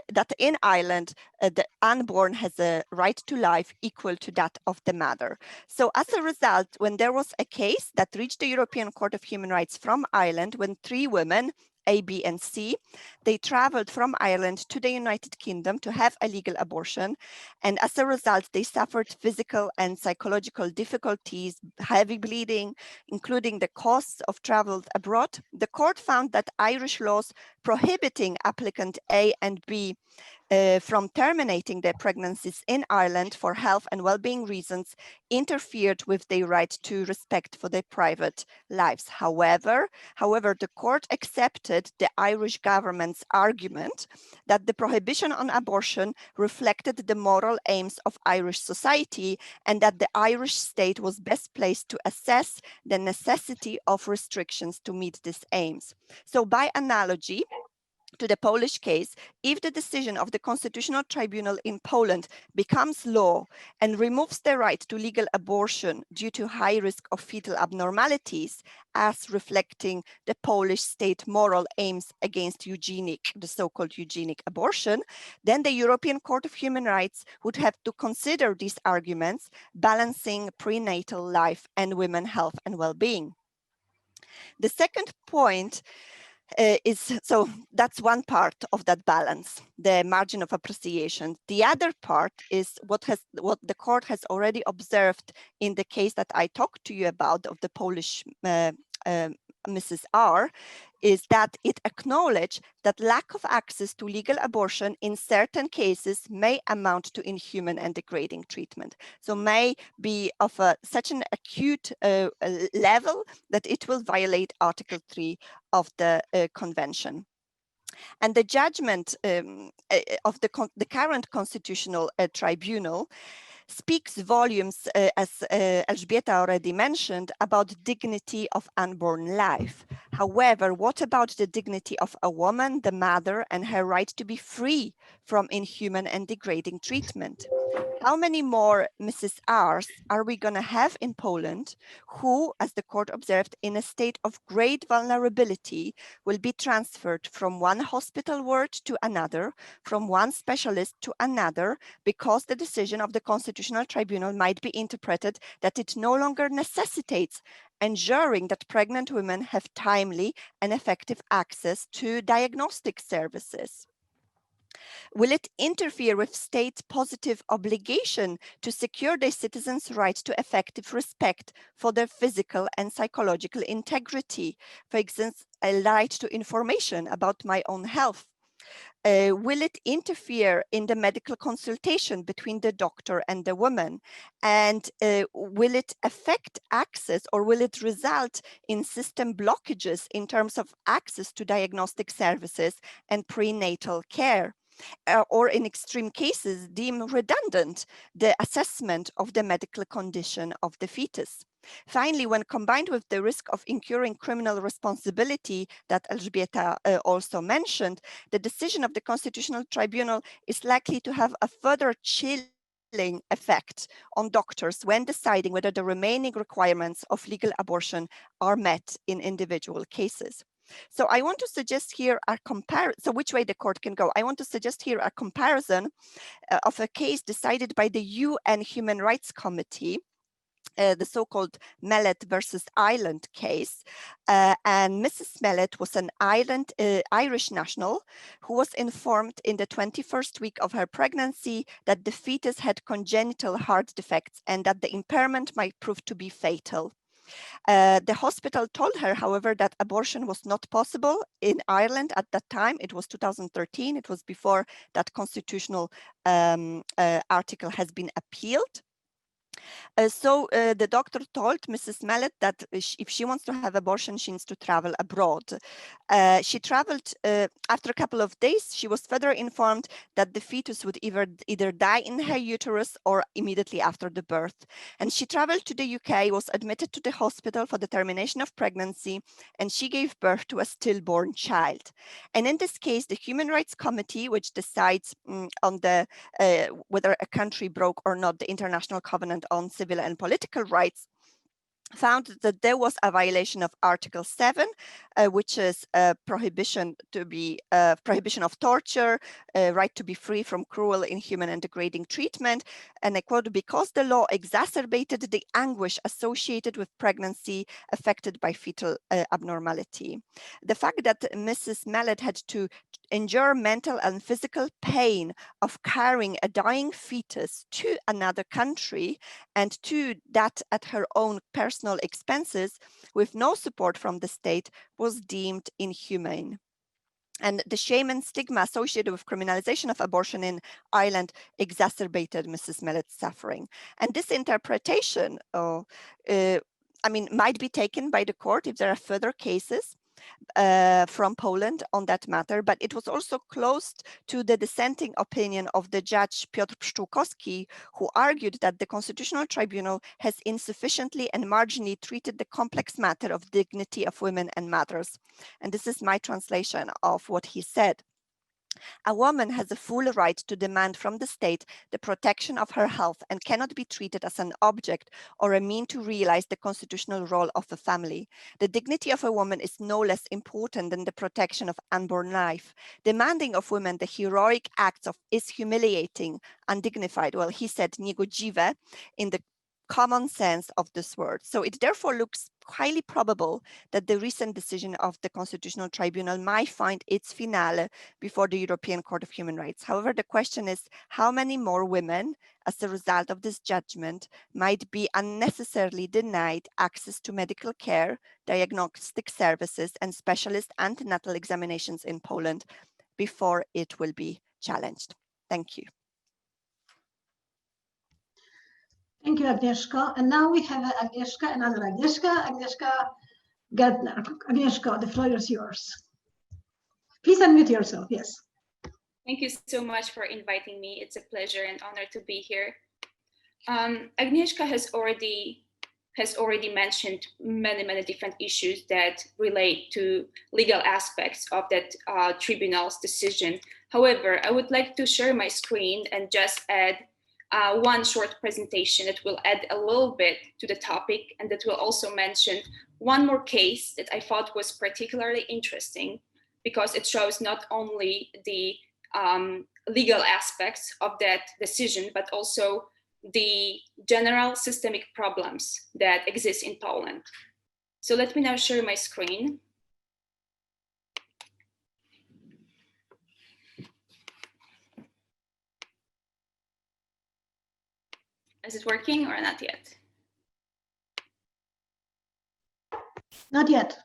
that in Ireland the unborn has a right to life equal to that of the mother. So as a result, when there was a case that reached the European Court of Human Rights from Ireland, when 3 women, A, B, and C, they traveled from Ireland to the United Kingdom to have a legal abortion. And as a result, they suffered physical and psychological difficulties, heavy bleeding, including the costs of travel abroad. The court found that Irish laws prohibiting applicant A and B from terminating their pregnancies in Ireland for health and well-being reasons interfered with their right to respect for their private lives. However, the court accepted the Irish government's argument that the prohibition on abortion reflected the moral aims of Irish society and that the Irish state was best placed to assess the necessity of restrictions to meet these aims. So by analogy, to the Polish case, if the decision of the Constitutional Tribunal in Poland becomes law and removes the right to legal abortion due to high risk of fetal abnormalities, as reflecting the Polish state moral aims against eugenic, the so-called eugenic abortion, then the European Court of Human Rights would have to consider these arguments, balancing prenatal life and women's health and well-being. The second point so that's one part of that balance, the margin of appreciation. The other part is what the court has already observed in the case that I talked to you about of the Polish Mrs. R, is that it acknowledged that lack of access to legal abortion in certain cases may amount to inhuman and degrading treatment. So may be of such an acute level that it will violate Article 3 of the convention. And the judgment of the current Constitutional Tribunal speaks volumes, as Elżbieta already mentioned, about dignity of unborn life. However, what about the dignity of a woman, the mother, and her right to be free from inhuman and degrading treatment? How many more Mrs. R's are we going to have in Poland who, as the court observed, in a state of great vulnerability, will be transferred from one hospital ward to another, from one specialist to another, because the decision of the Constitutional Tribunal might be interpreted that it no longer necessitates ensuring that pregnant women have timely and effective access to diagnostic services? Will it interfere with states' positive obligation to secure their citizens' right to effective respect for their physical and psychological integrity? For instance, a right to information about my own health. Will it interfere in the medical consultation between the doctor and the woman? And will it affect access, or will it result in system blockages in terms of access to diagnostic services and prenatal care? Or in extreme cases, deem redundant the assessment of the medical condition of the fetus. Finally, when combined with the risk of incurring criminal responsibility that Elżbieta also mentioned, the decision of the Constitutional Tribunal is likely to have a further chilling effect on doctors when deciding whether the remaining requirements of legal abortion are met in individual cases. So I want to suggest here a comparison. So which way the court can go? I want to suggest here a comparison of a case decided by the UN Human Rights Committee, the so-called Mellet versus Ireland case. And Mrs. Mellet was an Irish national who was informed in the 21st week of her pregnancy that the fetus had congenital heart defects and that the impairment might prove to be fatal. The hospital told her, however, that abortion was not possible in Ireland at that time. It was 2013. It was before that constitutional article has been appealed. So the doctor told Mrs. Mallet that if she wants to have abortion, she needs to travel abroad. She traveled after a couple of days. She was further informed that the fetus would either die in her uterus or immediately after the birth. And she traveled to the UK, was admitted to the hospital for the termination of pregnancy, and she gave birth to a stillborn child. And in this case, the Human Rights Committee, which decides on the whether a country broke or not the International Covenant on Civil and Political Rights, found that there was a violation of Article 7, which is a prohibition of torture, right to be free from cruel, inhuman, and degrading treatment. And I quote, because the law exacerbated the anguish associated with pregnancy affected by fetal abnormality. The fact that Mrs. Mallet had to endure mental and physical pain of carrying a dying fetus to another country, and to that at her own personal expenses with no support from the state, was deemed inhumane. And the shame and stigma associated with criminalization of abortion in Ireland exacerbated Mrs. Mallet's suffering. And this interpretation, might be taken by the court if there are further cases from Poland on that matter, but it was also closed to the dissenting opinion of the judge Piotr Pszczółkowski, who argued that the Constitutional Tribunal has insufficiently and marginally treated the complex matter of dignity of women and mothers. And this is my translation of what he said. A woman has a full right to demand from the state the protection of her health and cannot be treated as an object or a mean to realize the constitutional role of the family. The dignity of a woman is no less important than the protection of unborn life. Demanding of women the heroic acts is humiliating, undignified. Well, he said niegodziwe in the common sense of this word. So it therefore looks highly probable that the recent decision of the Constitutional Tribunal might find its finale before the European Court of Human Rights. However, the question is how many more women, as a result of this judgment, might be unnecessarily denied access to medical care, diagnostic services, and specialist antenatal examinations in Poland before it will be challenged. Thank you. Thank you, Agnieszka. And now we have Agnieszka, another Agnieszka, Agnieszka Gertner. Agnieszka, the floor is yours. Please unmute yourself, yes. Thank you so much for inviting me. It's a pleasure and honor to be here. Agnieszka has already mentioned many different issues that relate to legal aspects of that tribunal's decision. However, I would like to share my screen and just add one short presentation that will add a little bit to the topic, and that will also mention one more case that I thought was particularly interesting because it shows not only the legal aspects of that decision, but also the general systemic problems that exist in Poland. So let me now share my screen. Is it working or not yet? Not yet.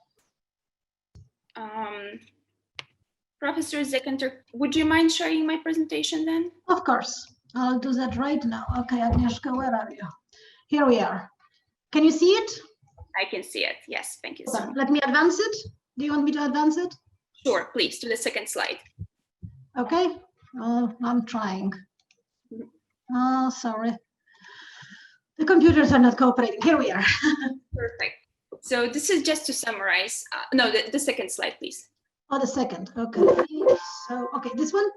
Professor Zekanter, would you mind sharing my presentation then? Of course, I'll do that right now. Okay, Agnieszka, where are you? Here we are. Can you see it? I can see it, yes, thank you so much. Let me advance it. Do you want me to advance it? Sure, please, to the second slide. Okay, I'm trying. Oh, sorry. The computers are not cooperating. Here we are. Perfect. So this is just to summarize. No, the second slide, please. Oh, the second. Okay. So, okay, this one?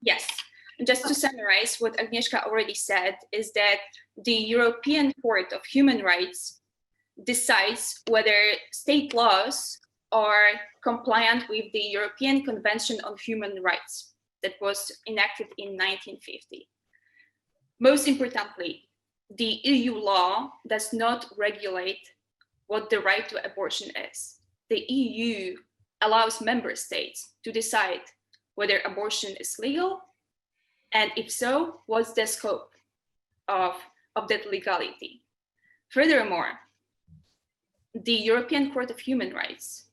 Yes. Just to summarize what Agnieszka already said is that the European Court of Human Rights decides whether state laws are compliant with the European Convention on Human Rights that was enacted in 1950. Most importantly, the EU law does not regulate what the right to abortion is. The EU allows member states to decide whether abortion is legal, and if so, what's the scope of that legality. Furthermore, the European Court of Human Rights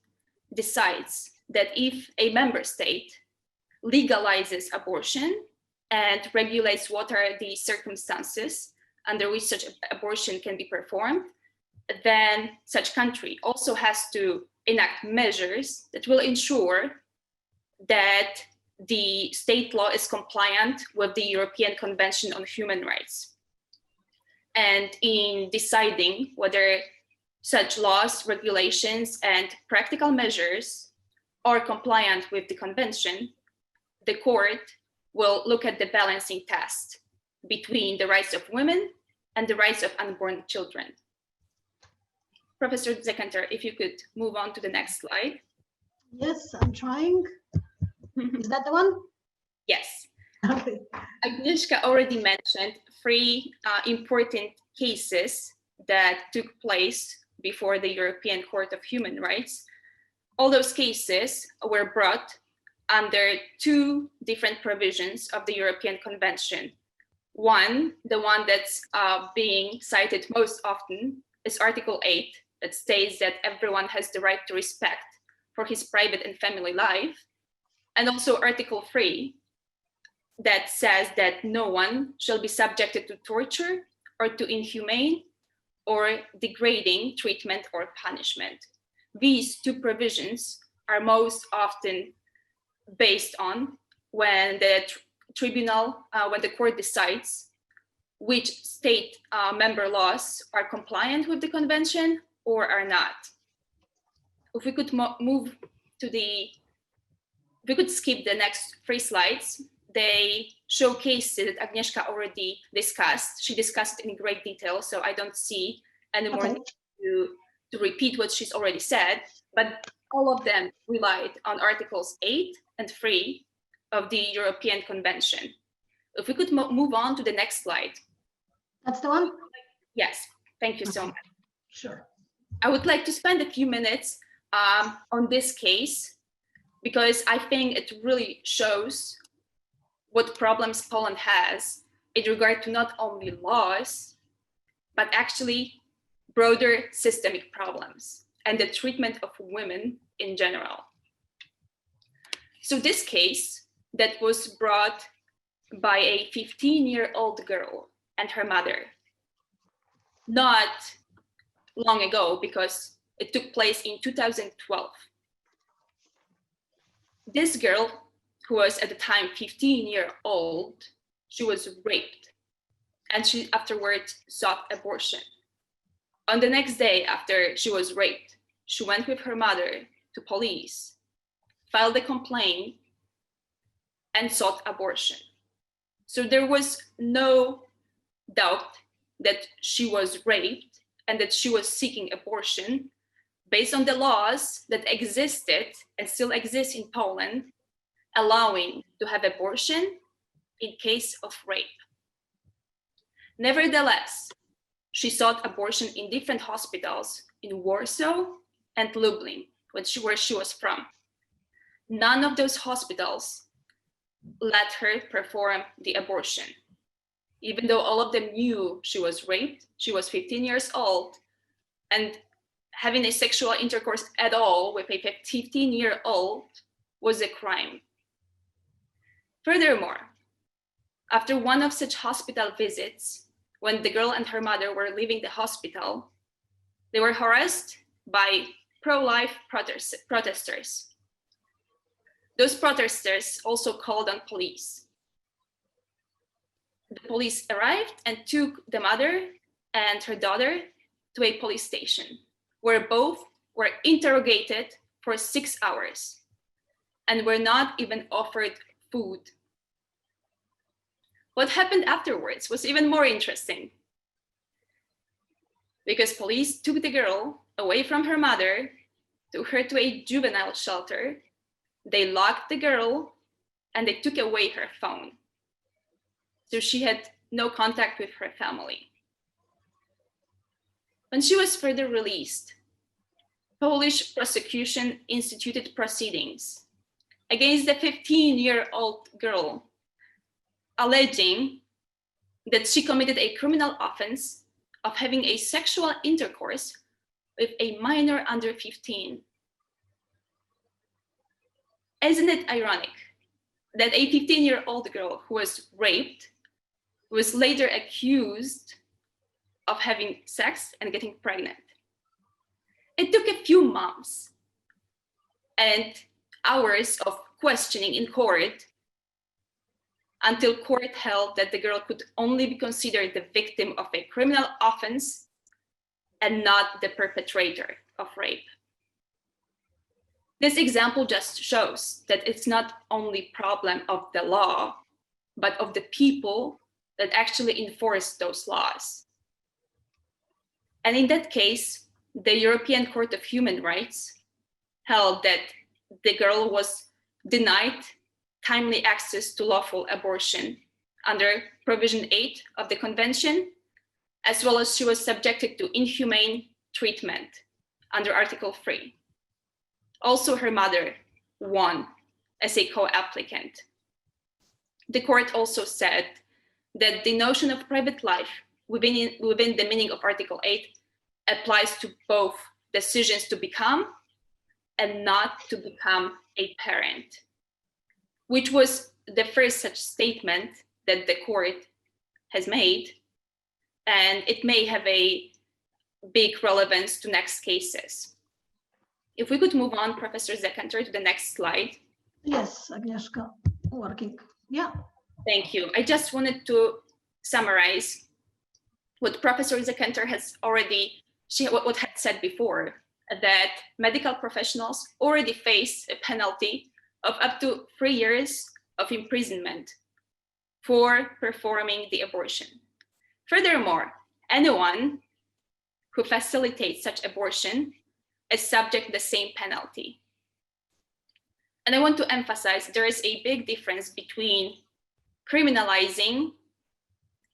decides that if a member state legalizes abortion and regulates what are the circumstances under which such abortion can be performed, then such country also has to enact measures that will ensure that the state law is compliant with the European Convention on Human Rights. And in deciding whether such laws, regulations, and practical measures are compliant with the convention, the court will look at the balancing test between the rights of women and the rights of unborn children. Professor Zekanter, if you could move on to the next slide. Yes, I'm trying. Is that the one? Yes. Okay. Agnieszka already mentioned three important cases that took place before the European Court of Human Rights. All those cases were brought under two different provisions of the European Convention. One, the one that's being cited most often, is Article 8, that states that everyone has the right to respect for his private and family life. And also Article 3, that says that no one shall be subjected to torture or to inhumane or degrading treatment or punishment. These two provisions are most often based on when the tribunal, when the court decides which state member laws are compliant with the convention or are not. If we could move to if we could skip the next three slides, they show cases that Agnieszka already discussed. She discussed it in great detail, so I don't see any more need to repeat what she's already said, but all of them relied on Articles 8 and 3 of the European Convention. If we could move on to the next slide. That's the one? Yes, thank you so much. Sure. I would like to spend a few minutes on this case because I think it really shows what problems Poland has in regard to not only laws, but actually broader systemic problems and the treatment of women in general. So this case that was brought by a 15-year-old girl and her mother, not long ago because it took place in 2012. This girl, who was at the time 15-year-old, she was raped and she afterwards sought abortion. On the next day after she was raped, she went with her mother to police, filed a complaint, and sought abortion. So there was no doubt that she was raped and that she was seeking abortion based on the laws that existed and still exist in Poland, allowing to have abortion in case of rape. Nevertheless, she sought abortion in different hospitals in Warsaw and Lublin, where she was from. None of those hospitals let her perform the abortion. Even though all of them knew she was raped, she was 15 years old, and having a sexual intercourse at all with a 15-year-old was a crime. Furthermore, after one of such hospital visits, when the girl and her mother were leaving the hospital, they were harassed by pro-life protesters. Those protesters also called on police. The police arrived and took the mother and her daughter to a police station, where both were interrogated for 6 hours and were not even offered food. What happened afterwards was even more interesting, because police took the girl away from her mother took her to a juvenile shelter. They locked the girl and they took away her phone. So she had no contact with her family. When she was further released, Polish prosecution instituted proceedings against the 15-year-old girl, alleging that she committed a criminal offense of having a sexual intercourse with a minor under 15. Isn't it ironic that a 15-year-old girl who was raped was later accused of having sex and getting pregnant? It took a few months and hours of questioning in court until court held that the girl could only be considered the victim of a criminal offense and not the perpetrator of rape. This example just shows that it's not only a problem of the law, but of the people that actually enforce those laws. And in that case, the European Court of Human Rights held that the girl was denied timely access to lawful abortion under Provision 8 of the Convention, as well as she was subjected to inhumane treatment under Article 3. Also, her mother won as a co-applicant. The court also said that the notion of private life within the meaning of Article 8 applies to both decisions to become and not to become a parent, which was the first such statement that the court has made, and it may have a big relevance to next cases. If we could move on, Professor Zekanter, to the next slide. Yes, Agnieszka, working. Yeah. Thank you. I just wanted to summarize what Professor Zekanter has already, what had said before, that medical professionals already face a penalty of up to 3 years of imprisonment for performing the abortion. Furthermore, anyone who facilitates such abortion is subject to the same penalty. And I want to emphasize there is a big difference between criminalizing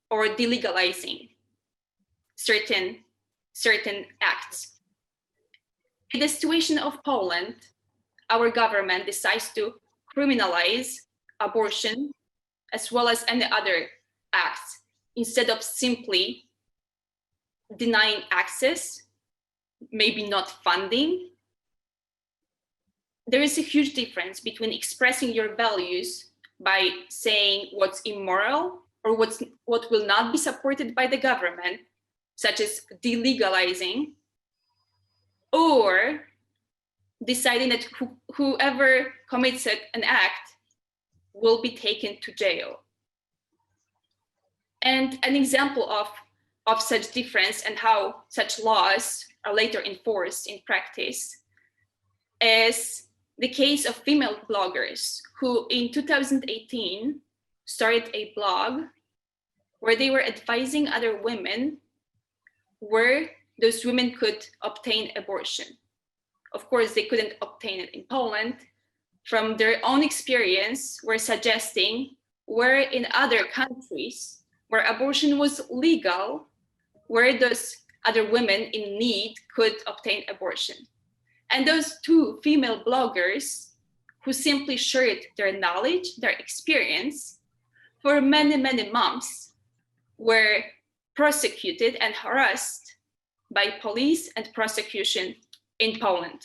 or delegalizing certain acts. In the situation of Poland, our government decides to criminalize abortion as well as any other acts instead of simply denying access, maybe not funding. There is a huge difference between expressing your values by saying what's immoral or what will not be supported by the government, such as delegalizing, or deciding that whoever commits an act will be taken to jail. And an example of such difference and how such laws are later enforced in practice is the case of female bloggers who in 2018 started a blog where they were advising other women where those women could obtain abortion. Of course, they couldn't obtain it in Poland. From their own experience, were suggesting where in other countries where abortion was legal, where those other women in need could obtain abortion. And those two female bloggers who simply shared their knowledge, their experience, for many, many months were prosecuted and harassed by police and prosecution in Poland.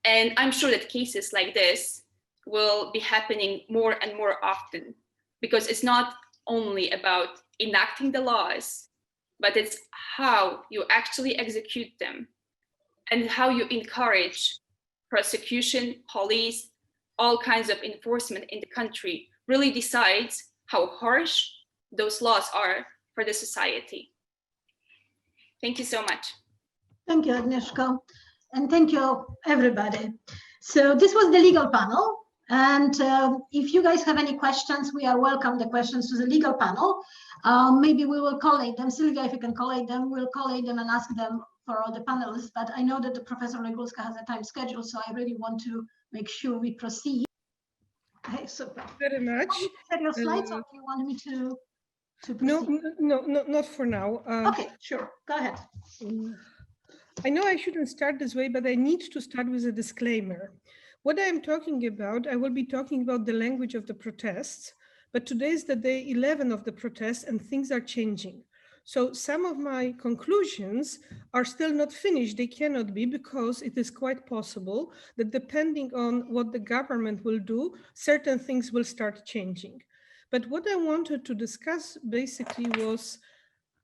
And I'm sure that cases like this will be happening more and more often, because it's not only about enacting the laws, but it's how you actually execute them and how you encourage prosecution, police, all kinds of enforcement in the country really decides how harsh those laws are for the society. Thank you so much. Thank you, Agnieszka. And thank you, everybody. So this was the legal panel. And if you guys have any questions, we are welcome the questions to the legal panel. Maybe we will collate them. Sylvia, if you can collate them, we'll collate them and ask them for all the panelists. But I know that the Professor Regulska has a time schedule, so I really want to make sure we proceed. Okay, super. Very much. Share your slides, or do you want me to proceed? No, not for now. Okay, sure. Go ahead. I know I shouldn't start this way, but I need to start with a disclaimer. What I am talking about, I will be talking about the language of the protests, but today is the day 11 of the protests and things are changing. So some of my conclusions are still not finished. They cannot be, because it is quite possible that depending on what the government will do, certain things will start changing. But what I wanted to discuss basically was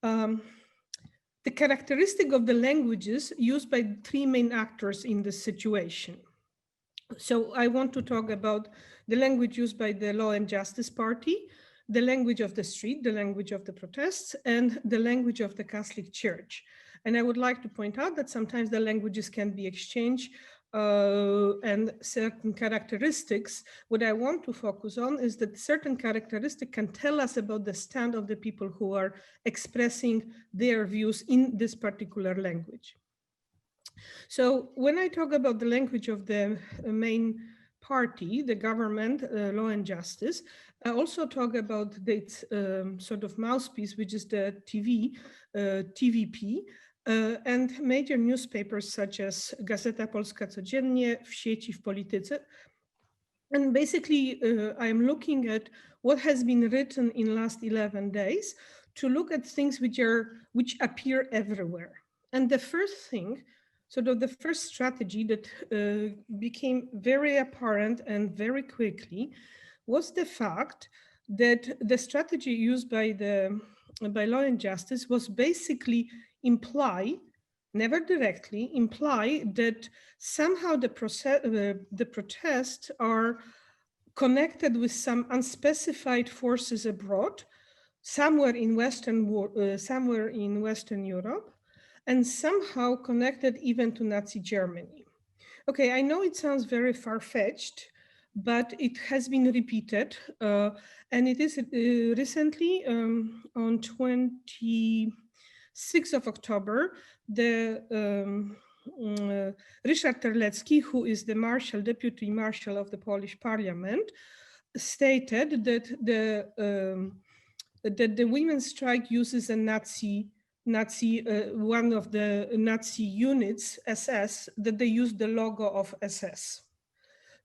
the characteristic of the languages used by three main actors in this situation. So I want to talk about the language used by the Law and Justice Party, the language of the street, the language of the protests, and the language of the Catholic Church. And I would like to point out that sometimes the languages can be exchanged and certain characteristics. What I want to focus on is that certain characteristics can tell us about the stand of the people who are expressing their views in this particular language. So when I talk about the language of the main party, the government, Law and Justice, I also talk about its sort of mouthpiece, which is the TVP, and major newspapers such as Gazeta Polska Codziennie, W sieci, w polityce. And basically, I'm looking at what has been written in last 11 days to look at things which appear everywhere. And the first thing, sort of the first strategy that became very apparent and very quickly was the fact that the strategy used by Law and Justice was basically imply, never directly, imply that somehow the protests are connected with some unspecified forces abroad, somewhere in Western Europe, and somehow connected even to Nazi Germany. Okay, I know it sounds very far-fetched, but it has been repeated, and it is recently on 26th of October, the Ryszard Terlecki, who is the Deputy Marshal of the Polish Parliament, stated that the women's strike uses a one of the Nazi units, SS, that they used the logo of SS.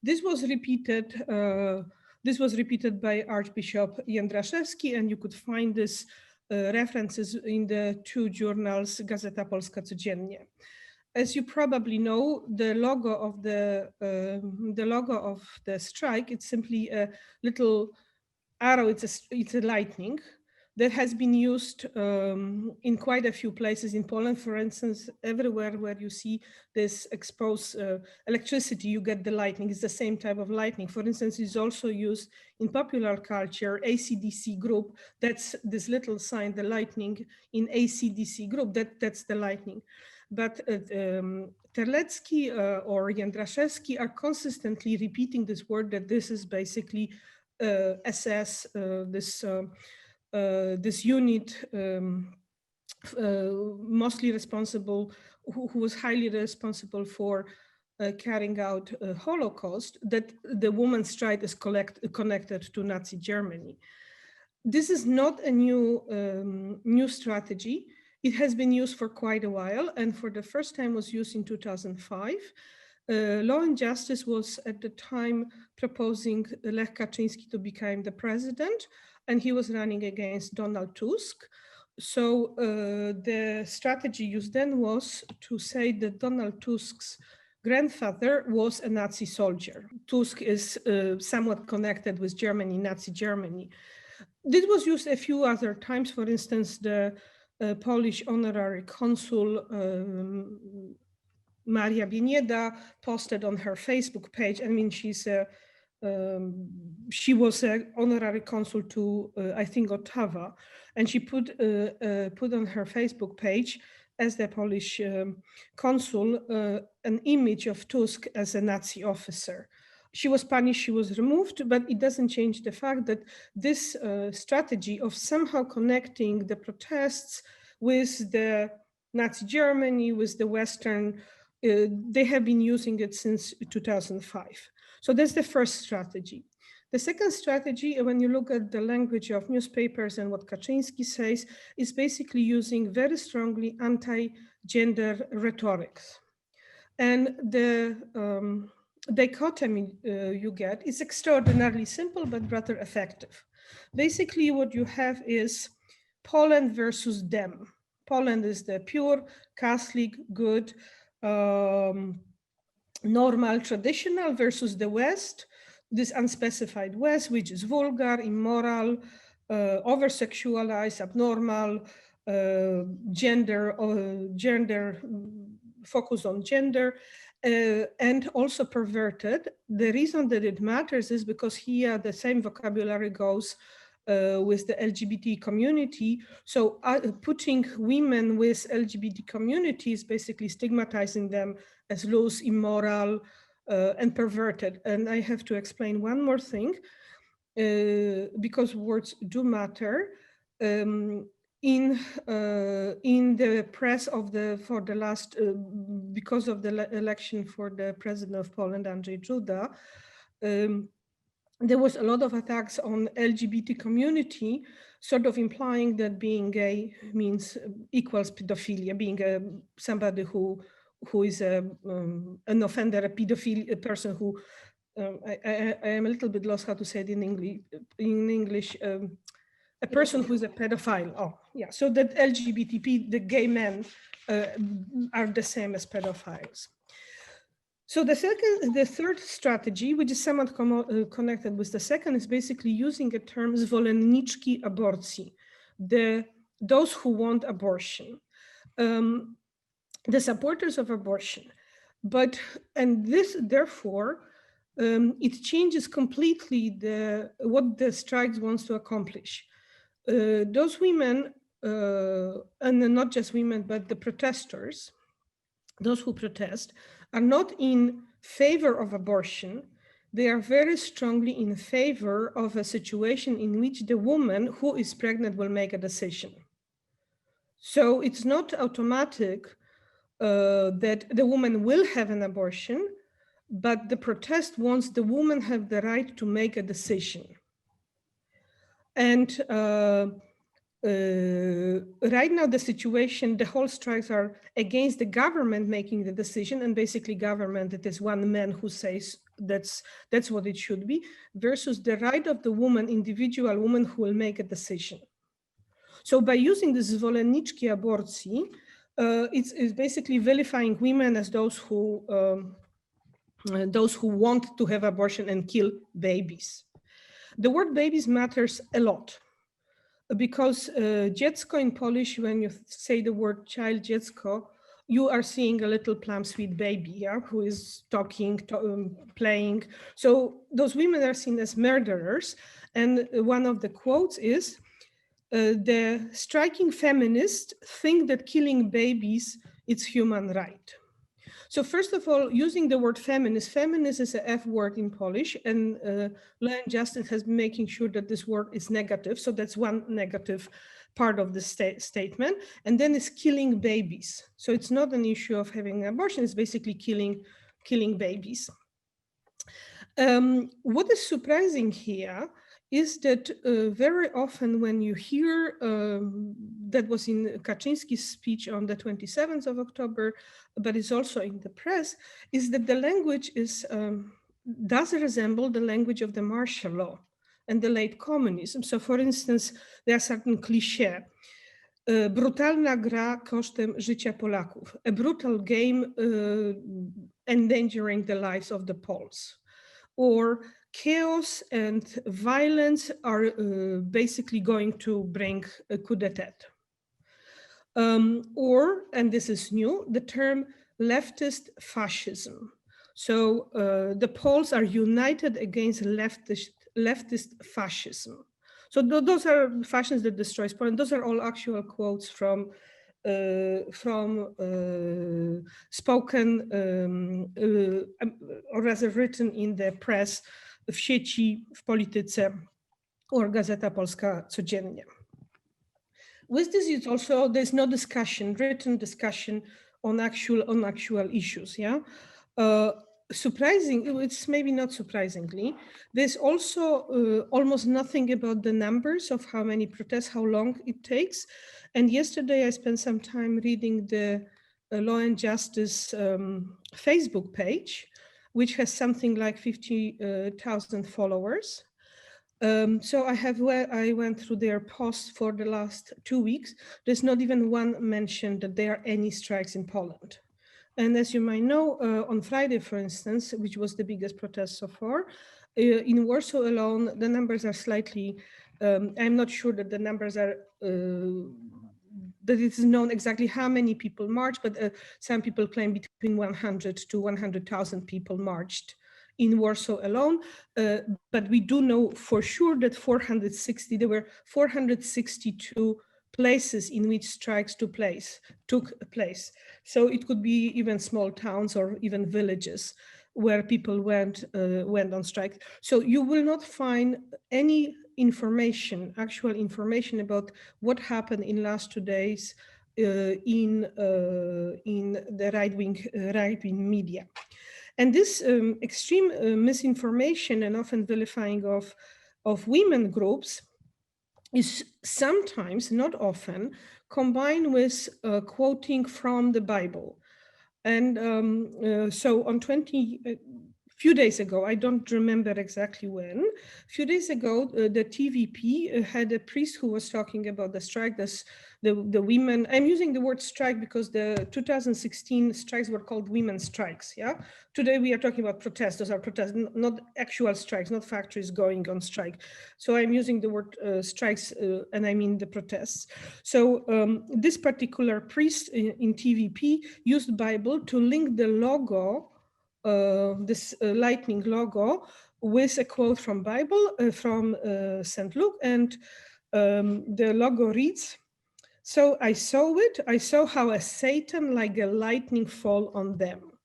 This was repeated by Archbishop Jędraszewski, and you could find this references in the two journals Gazeta Polska Codziennie. As you probably know, the logo of the strike, it's simply a little arrow. It's a lightning that has been used in quite a few places in Poland. For instance, everywhere where you see this exposed electricity, you get the lightning. It's the same type of lightning. For instance, it's also used in popular culture, AC/DC group. That's this little sign, the lightning in AC/DC group, that's the lightning. But Terlecki or Jędraszewski are consistently repeating this word, that this is basically SS, this unit mostly responsible, who was highly responsible for carrying out Holocaust, that the women's strike is connected to Nazi Germany. This is not a new strategy. It has been used for quite a while, and for the first time was used in 2005. Law and Justice was at the time proposing Lech Kaczyński to become the president, and he was running against Donald Tusk. So the strategy used then was to say that Donald Tusk's grandfather was a Nazi soldier. Tusk is somewhat connected with Germany, Nazi Germany. This was used a few other times. For instance, the Polish honorary consul Maria Bienieda posted on her Facebook page. I mean, she was an honorary consul to, I think, Ottawa, and she put on her Facebook page, as the Polish consul, an image of Tusk as a Nazi officer. She was punished, she was removed, but it doesn't change the fact that this strategy of somehow connecting the protests with the Nazi Germany, with the Western, they have been using it since 2005. So that's the first strategy. The second strategy, when you look at the language of newspapers and what Kaczynski says, is basically using very strongly anti-gender rhetorics. And the dichotomy you get is extraordinarily simple, but rather effective. Basically, what you have is Poland versus them. Poland is the pure, Catholic, good, normal, traditional versus the West, this unspecified West, which is vulgar, immoral, over-sexualized, abnormal, gender focus on gender, and also perverted. The reason that it matters is because here the same vocabulary goes with the LGBT community. So putting women with LGBT communities, basically stigmatizing them as loose, immoral, and perverted. And I have to explain one more thing, because words do matter. In the press of for the last, because of the election for the president of Poland, Andrzej Duda, there was a lot of attacks on LGBT community, sort of implying that being gay means equals pedophilia, being somebody who is an offender, a pedophile, a person who, I am a little bit lost how to say it in English, a person who is a pedophile. Oh, yeah. So that LGBT, the gay men, are the same as pedophiles. So the third strategy, which is somewhat connected with the second, is basically using a term zwolenniczki aborcji, those who want abortion, the supporters of abortion. And this, therefore, it changes completely what the strike wants to accomplish. Those women, and not just women, but the protesters, those who protest, are not in favor of abortion. They are very strongly in favor of a situation in which the woman who is pregnant will make a decision. So it's not automatic that the woman will have an abortion, but the protest wants the woman have the right to make a decision. And right now, the situation, the whole strikes are against the government making the decision, and basically government, it is one man who says that's what it should be, versus the right of the woman, individual woman who will make a decision. So by using this zwolenniczki aborcji, it's basically vilifying women as those who want to have abortion and kill babies. The word babies matters a lot, because dziecko in Polish, when you say the word child, dziecko, you are seeing a little plump, sweet baby, yeah, who is talking, playing. So those women are seen as murderers. And one of the quotes is, the striking feminists think that killing babies is human right. So first of all, using the word feminist is a F word in Polish, and Law and Justice has been making sure that this word is negative. So that's one negative part of the statement. And then it's killing babies. So it's not an issue of having an abortion, it's basically killing babies. What is surprising here is that very often when you hear, that was in Kaczynski's speech on the 27th of October, but it's also in the press, is that the language does resemble the language of the martial law and the late communism. So for instance, there are certain clichés. Brutalna gra kosztem życia Polaków, a brutal game endangering the lives of the Poles. Or chaos and violence are basically going to bring a coup d'etat. Or, and this is new, the term leftist fascism. So the Poles are united against leftist fascism. So those are fascism that destroys Poland. Those are all actual quotes from spoken or rather written in the press, w sieci, w polityce, or Gazeta Polska codziennie. With this, it's also, there's no discussion, written discussion on actual issues, yeah? It's maybe not surprisingly, there's also almost nothing about the numbers of how many protests, how long it takes. And yesterday I spent some time reading the Law and Justice Facebook page, which has something like 50,000 followers. So I went through their posts for the last 2 weeks. There's not even one mention that there are any strikes in Poland. And as you might know, on Friday, for instance, which was the biggest protest so far, in Warsaw alone, the numbers are slightly, I'm not sure that the numbers are, that it is known exactly how many people marched, but some people claim between 100 to 100,000 people marched in Warsaw alone, but we do know for sure that there were 462 places in which strikes took place. So it could be even small towns or even villages where people went on strike. So you will not find any information, actual information about what happened in last 2 days in the right-wing media. And this extreme misinformation and often vilifying of women groups is sometimes, not often, combined with quoting from the Bible. And so on few days ago, I don't remember exactly when, a few days ago, the TVP had a priest who was talking about the strike, the women, I'm using the word strike because the 2016 strikes were called women's strikes, yeah? Today we are talking about protests, those are protests, not actual strikes, not factories going on strike. So I'm using the word strikes and I mean the protests. So this particular priest in TVP used Bible to link the logo, this lightning logo, with a quote from Bible, from St. Luke, and the logo reads, "So I saw how a Satan like a lightning fall on them."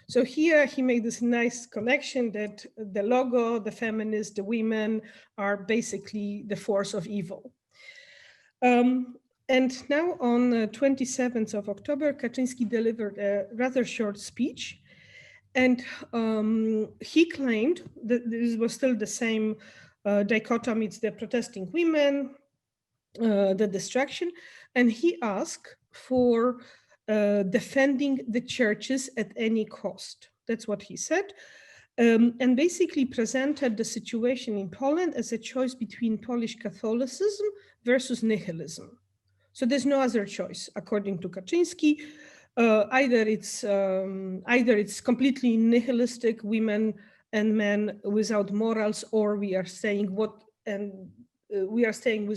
So here he made this nice connection that the logo, the feminists, the women are basically the force of evil. And now on 27th of October, Kaczyński delivered a rather short speech. And he claimed that this was still the same dichotomy, it's the protesting women, the distraction. And he asked for defending the churches at any cost. That's what he said. And basically presented the situation in Poland as a choice between Polish Catholicism versus nihilism. So there's no other choice, according to Kaczyński. Either it's completely nihilistic, women and men without morals, or we are staying with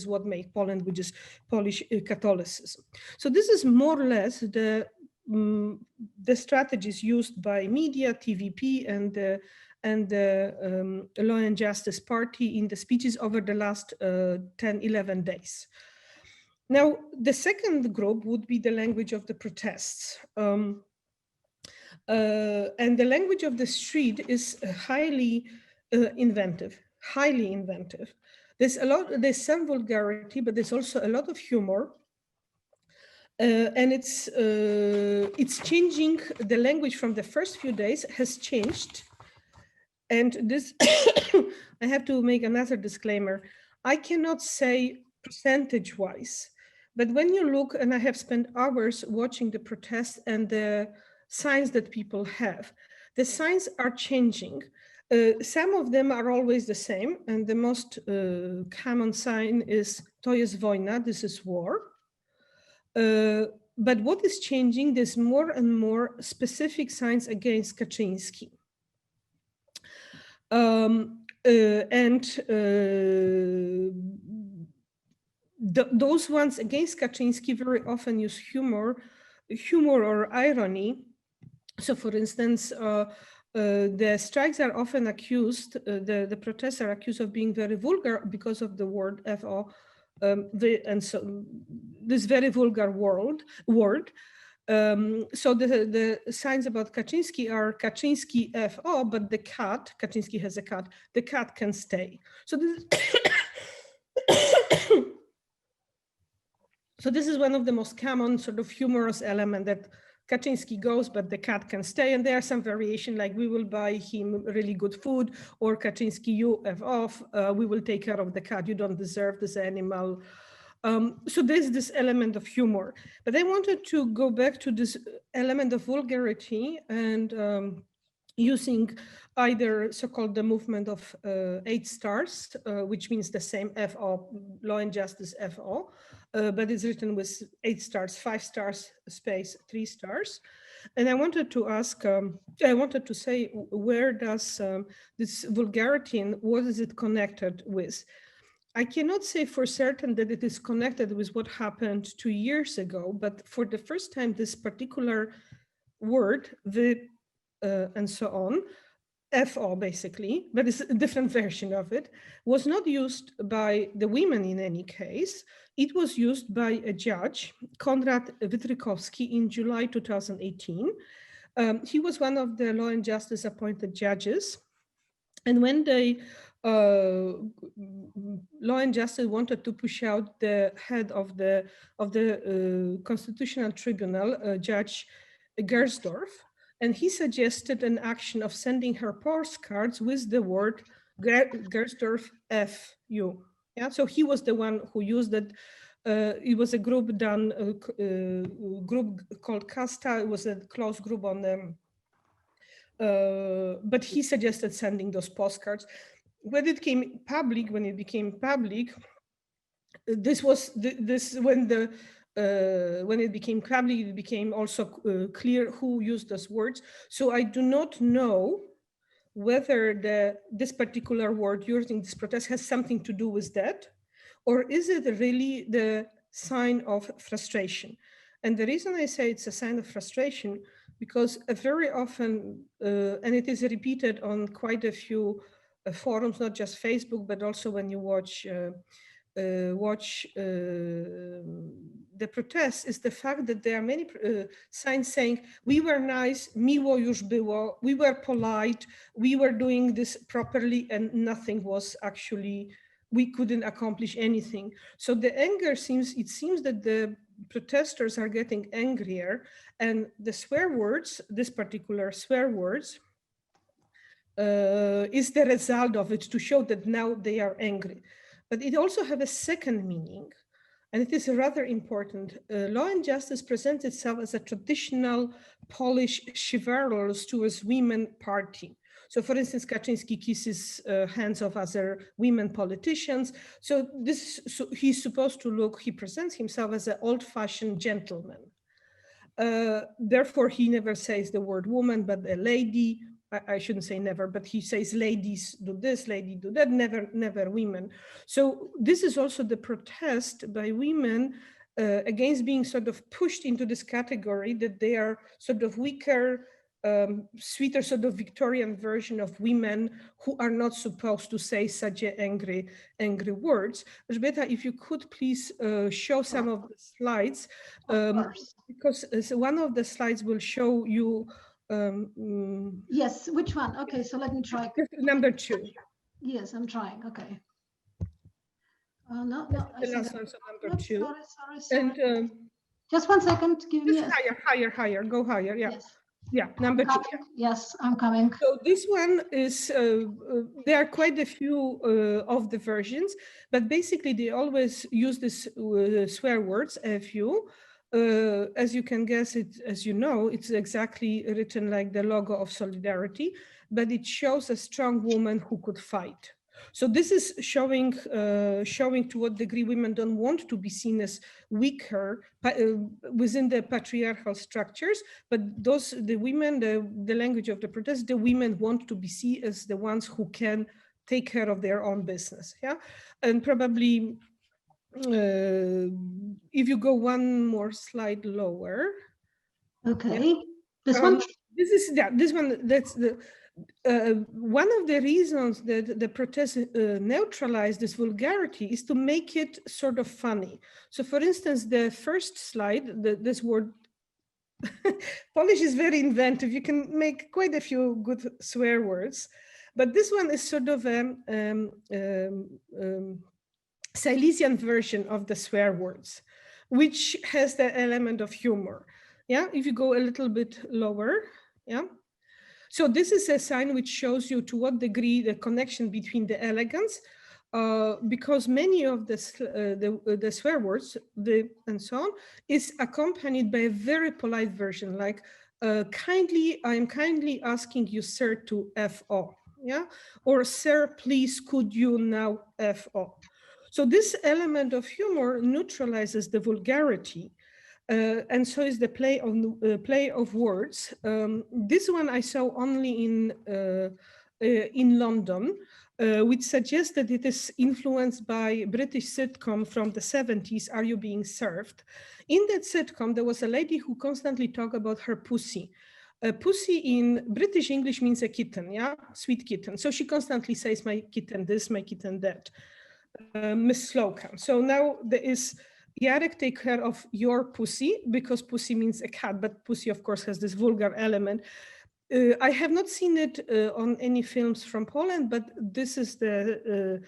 what makes Poland, which is Polish Catholicism. So this is more or less the strategies used by media, TVP, and the Law and Justice Party in the speeches over the last 10-11 days. Now, the second group would be the language of the protests. And the language of the street is highly inventive. There's some vulgarity, but there's also a lot of humor. And it's changing, the language from the first few days has changed. And this, I have to make another disclaimer. I cannot say percentage-wise, but when you look, and I have spent hours watching the protests and the signs that people have, the signs are changing. Some of them are always the same, and the most common sign is "To jest wojna," this is war. But what is changing, there's more and more specific signs against Kaczyński. Those ones against Kaczyński very often use humor or irony. So for instance, the strikes are often accused, the protests are accused of being very vulgar because of the word FO, and so this very vulgar word. So the signs about Kaczynski are Kaczynski FO, but the cat, Kaczynski has a cat, the cat can stay. So this so this is one of the most common sort of humorous element, that Kaczynski goes, but the cat can stay. And there are some variation, like we will buy him really good food, or Kaczynski, you F off, we will take care of the cat, you don't deserve this animal. So there's this element of humor. But I wanted to go back to this element of vulgarity and using either so-called the movement of 8 stars, which means the same FO, law and justice FO, but it's written with 8 stars, 5 stars, space, 3 stars. And I wanted to ask, I wanted to say, where does this vulgarity and what is it connected with? I cannot say for certain that it is connected with what happened 2 years ago, but for the first time, this particular word, and so on, FO basically, but it's a different version of it, was not used by the women in any case. It was used by a judge, Konrad Wytrykowski, in July 2018. He was one of the Law and Justice appointed judges. And when they Law and Justice wanted to push out the head of the Constitutional Tribunal, Judge Gersdorf, and he suggested an action of sending her postcards with the word Gersdorf FU. Yeah, so he was the one who used it. It was a group done, group called Casta. It was a close group on them. But he suggested sending those postcards. When it became public, this was when it became public, it became also clear who used those words. So I do not know whether this particular word used in this protest has something to do with that, or is it really the sign of frustration? And the reason I say it's a sign of frustration, because very often, and it is repeated on quite a few forums, not just Facebook, but also when you watch the protests, is the fact that there are many signs saying, we were nice, miło już było, we were polite, we were doing this properly, and nothing was actually, we couldn't accomplish anything. So the anger it seems that the protesters are getting angrier, and the swear words, this particular swear words, is the result of it, to show that now they are angry. But it also has a second meaning, and it is rather important. Law and Justice presents itself as a traditional Polish chivalrous towards women party. So for instance, Kaczynski kisses hands of other women politicians. So he's supposed to look, he presents himself as an old-fashioned gentleman. Therefore, he never says the word woman, but a lady. I shouldn't say never, but he says ladies do this, lady do that, never women. So this is also the protest by women against being sort of pushed into this category, that they are sort of weaker, sweeter sort of Victorian version of women who are not supposed to say such angry words. Elżbieta, if you could please show some of the slides, because one of the slides will show you. Yes, which one? Okay, so let me try. Number 2. Yes, I'm trying. Okay. No. The last one, so number 2. Sorry. And just 1 second. Give me higher. Go higher. Yeah. Yes. Yeah, number 2. Yeah. Yes, I'm coming. So this one is, there are quite a few of the versions, but basically they always use this swear words, FU. As you can guess, as you know, it's exactly written like the logo of Solidarity, but it shows a strong woman who could fight. So this is showing to what degree women don't want to be seen as weaker within the patriarchal structures, but the women, the language of the protest, the women want to be seen as the ones who can take care of their own business. Yeah, and probably. If you go one more slide lower. Okay, yeah. this one? This one, that's the One of the reasons that the protest neutralized this vulgarity is to make it sort of funny. So for instance, the first slide, this word, Polish is very inventive. You can make quite a few good swear words, but this one is sort of a Silesian version of the swear words, which has the element of humor. Yeah, if you go a little bit lower, yeah. So this is a sign which shows you to what degree the connection between the elegance, because many of the swear words, and so on, is accompanied by a very polite version, like kindly, I am kindly asking you, sir, to FO, yeah? Or sir, please, could you now FO? So this element of humor neutralizes the vulgarity. And so is the play of words. This one I saw only in London, which suggests that it is influenced by British sitcom from the 70s, Are You Being Served? In that sitcom, there was a lady who constantly talked about her pussy. Pussy in British English means a kitten, yeah, sweet kitten. So she constantly says, my kitten this, my kitten that. Miss Slocum. So now there is, Jarek, take care of your pussy, because pussy means a cat, but pussy, of course, has this vulgar element. I have not seen it on any films from Poland, but this is the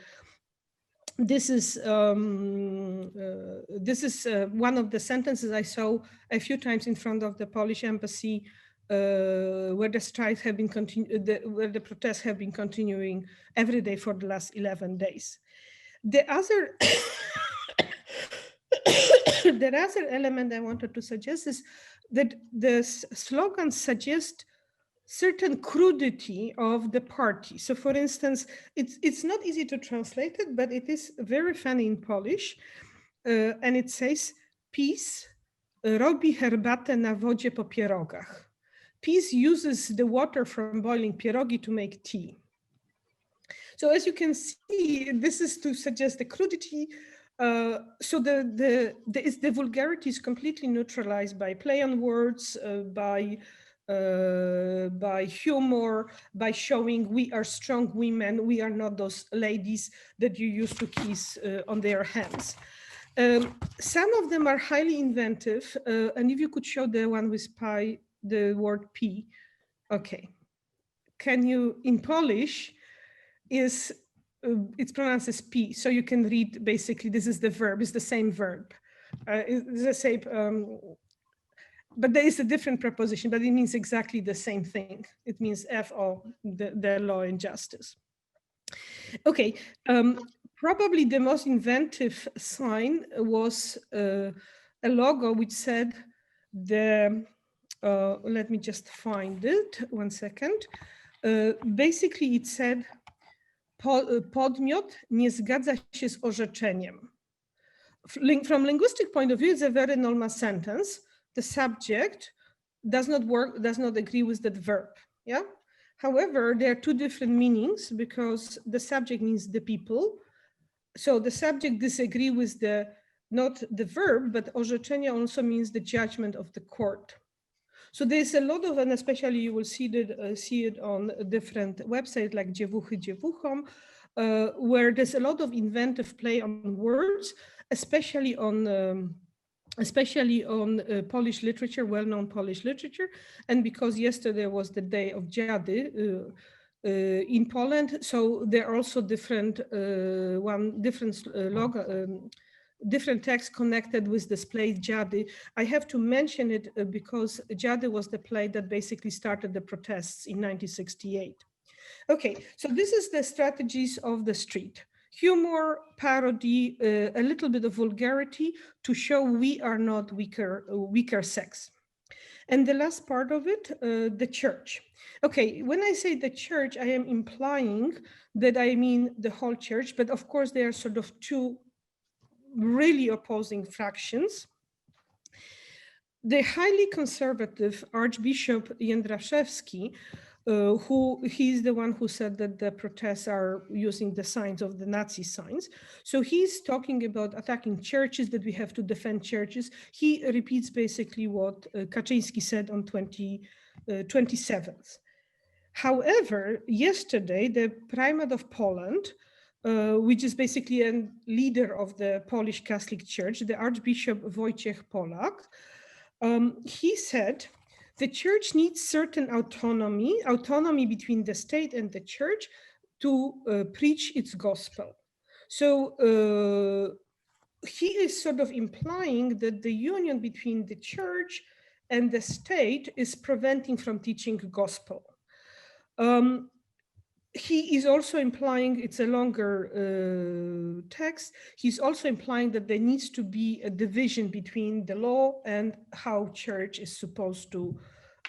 this is one of the sentences I saw a few times in front of the Polish embassy, where the strikes have been where the protests have been continuing every day for the last 11 days. The other the other element I wanted to suggest is that the slogans suggest certain crudity of the party. So for instance, it's not easy to translate it, but it is very funny in Polish. And it says, PiS robi herbatę na wodzie po pierogach. PiS uses the water from boiling pierogi to make tea. So as you can see, this is to suggest the crudity. So the vulgarity is completely neutralized by play on words, by humor, by showing we are strong women, we are not those ladies that you used to kiss on their hands. Some of them are highly inventive, and if you could show the one with pi, the word P, okay. Can you, in Polish, it's pronounced as P, so you can read basically, this is the verb, it's the same verb. It's the same, but there is a different preposition, but it means exactly the same thing. It means FO, the law and justice. Okay, probably the most inventive sign was a logo which said let me just find it, 1 second. Basically it said, podmiot nie zgadza się z orzeczeniem. From linguistic point of view, it's a very normal sentence. The subject does not agree with that verb, yeah? However, there are two different meanings, because the subject means the people. So the subject disagree with not the verb, but orzeczenie also means the judgment of the court. So there's a lot of, and especially you will see it on different websites like Dziewuchy Dziewuchom, where there's a lot of inventive play on words, especially on Polish literature, well-known Polish literature. And because yesterday was the day of Dziady in Poland, so there are also different different texts connected with this play Dziady. I have to mention it because Dziady was the play that basically started the protests in 1968. Okay, so this is the strategies of the street. Humor, parody, a little bit of vulgarity to show we are not weaker sex. And the last part of it, the church. Okay, when I say the church, I am implying that I mean the whole church, but of course there are sort of two really opposing fractions. The highly conservative Archbishop Jędraszewski, he's the one who said that the protests are using the signs of the Nazi signs. So he's talking about attacking churches, that we have to defend churches. He repeats basically what Kaczyński said on 27th. However, yesterday, the Primate of Poland, which is basically a leader of the Polish Catholic Church, the Archbishop Wojciech Polak, he said, the church needs certain autonomy between the state and the church to preach its gospel. So he is sort of implying that the union between the church and the state is preventing from teaching gospel. He is also implying, it's a longer text, he's also implying that there needs to be a division between the law and how church is supposed to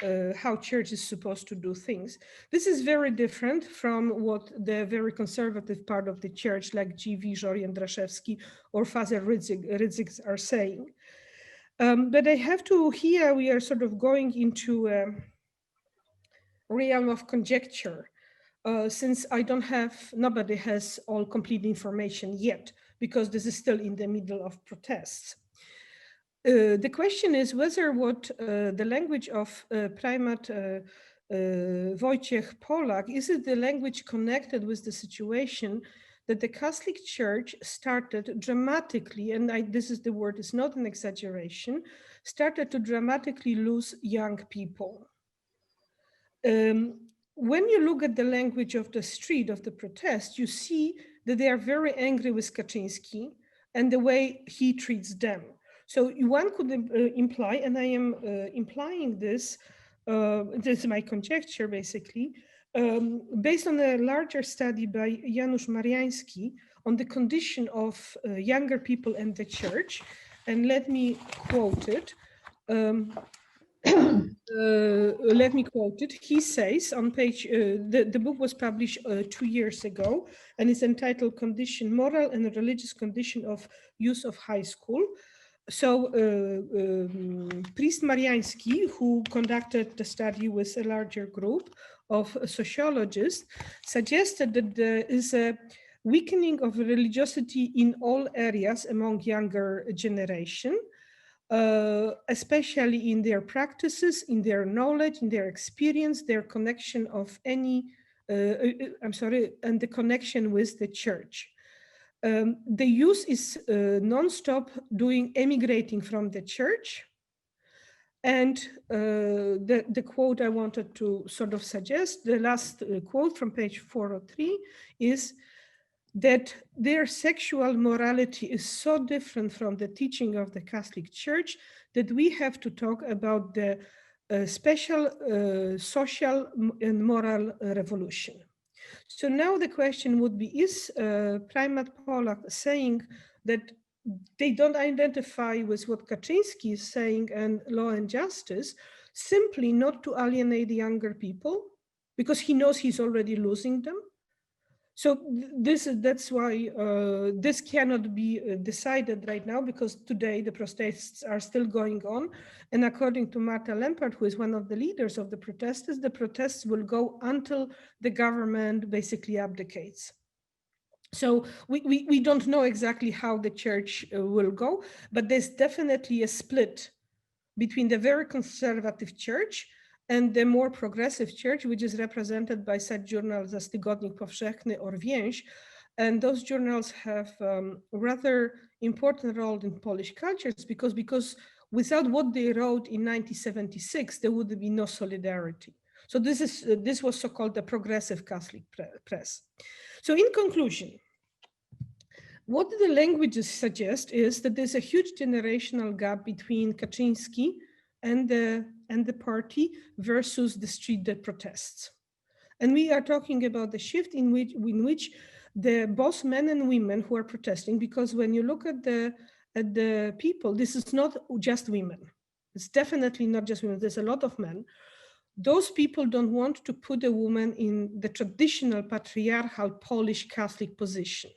do things. This is very different from what the very conservative part of the church, like G.V. Jorian-Draszewski or Father Rydzyk are saying. But I have to, here we are sort of going into a realm of conjecture. Since nobody has all complete information yet, because this is still in the middle of protests. The question is whether what the language of Primate Wojciech Polak, is it the language connected with the situation that the Catholic Church started dramatically, and this is the word, it's not an exaggeration, started to dramatically lose young people. When you look at the language of the street, of the protest, you see that they are very angry with Kaczynski and the way he treats them. So one could imply, and I am implying this, this is my conjecture basically, based on a larger study by Janusz Mariański on the condition of younger people and the church. And let me quote it. Let me quote it. He says on page, the book was published 2 years ago, and it's entitled Moral and Religious Condition of Youth of High School. So Priest Mariański, who conducted the study with a larger group of sociologists, suggested that there is a weakening of religiosity in all areas among younger generation, especially in their practices, in their knowledge, in their experience, their connection of and the connection with the church. The youth is non-stop emigrating from the church. And the quote I wanted to sort of suggest, the last quote from page 403 is that their sexual morality is so different from the teaching of the Catholic Church that we have to talk about the special social and moral revolution. So now the question would be, is Primate Polak saying that they don't identify with what Kaczynski is saying and law and justice, simply not to alienate younger people, because he knows he's already losing them? So that's why this cannot be decided right now, because today the protests are still going on. And according to Marta Lempart, who is one of the leaders of the protests will go until the government basically abdicates. So we don't know exactly how the church will go, but there's definitely a split between the very conservative church and the more progressive church, which is represented by such journals as Tygodnik Powszechny or Więź. And those journals have rather important role in Polish cultures because without what they wrote in 1976, there would be no solidarity. So this was so-called the progressive Catholic press. So in conclusion, what the languages suggest is that there's a huge generational gap between Kaczynski and the party versus the street that protests. And we are talking about the shift in which the both men and women who are protesting, because when you look at the people, this is not just women. It's definitely not just women. There's a lot of men. Those people don't want to put a woman in the traditional patriarchal Polish Catholic position.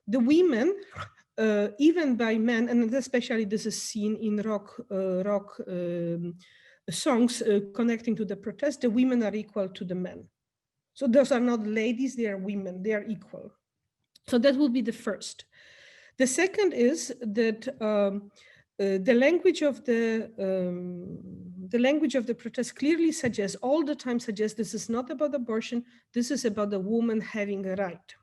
The women, even by men, and especially this is seen in rock songs connecting to the protest, the women are equal to the men. So those are not ladies, they are women, they are equal. So that will be the first. The second is that the language of the the language of the protest clearly suggests, all the time suggests, this is not about abortion, this is about the woman having a right.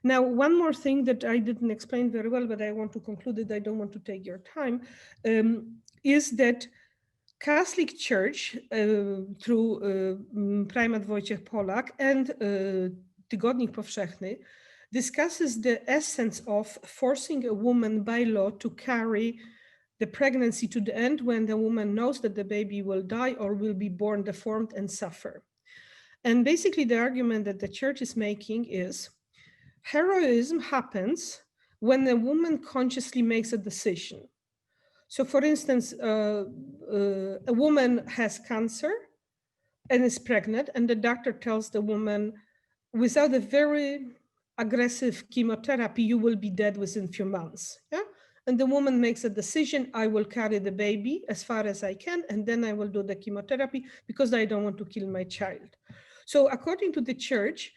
Now, one more thing that I didn't explain very well, but I want to conclude it, I don't want to take your time, is that Catholic Church through Prymat Wojciech Polak and Tygodnik Powszechny discusses the essence of forcing a woman by law to carry the pregnancy to the end when the woman knows that the baby will die or will be born deformed and suffer. And basically the argument that the church is making is heroism happens when a woman consciously makes a decision. So for instance, a woman has cancer and is pregnant, and the doctor tells the woman, without a very aggressive chemotherapy, you will be dead within a few months. Yeah? And the woman makes a decision, I will carry the baby as far as I can, and then I will do the chemotherapy because I don't want to kill my child. So according to the church,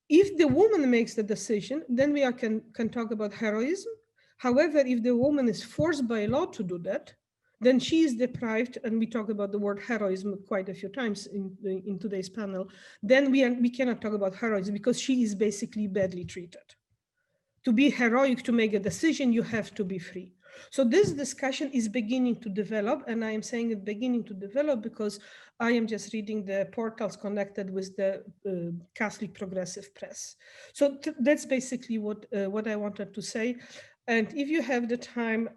if the woman makes the decision, then we can talk about heroism. However, if the woman is forced by law to do that, then she is deprived, and we talk about the word heroism quite a few times in today's panel, then we cannot talk about heroism because she is basically badly treated. To be heroic, to make a decision, you have to be free. So this discussion is beginning to develop, and I am saying it beginning to develop because I am just reading the portals connected with the Catholic Progressive Press. So that's basically what I wanted to say. And if you have the time,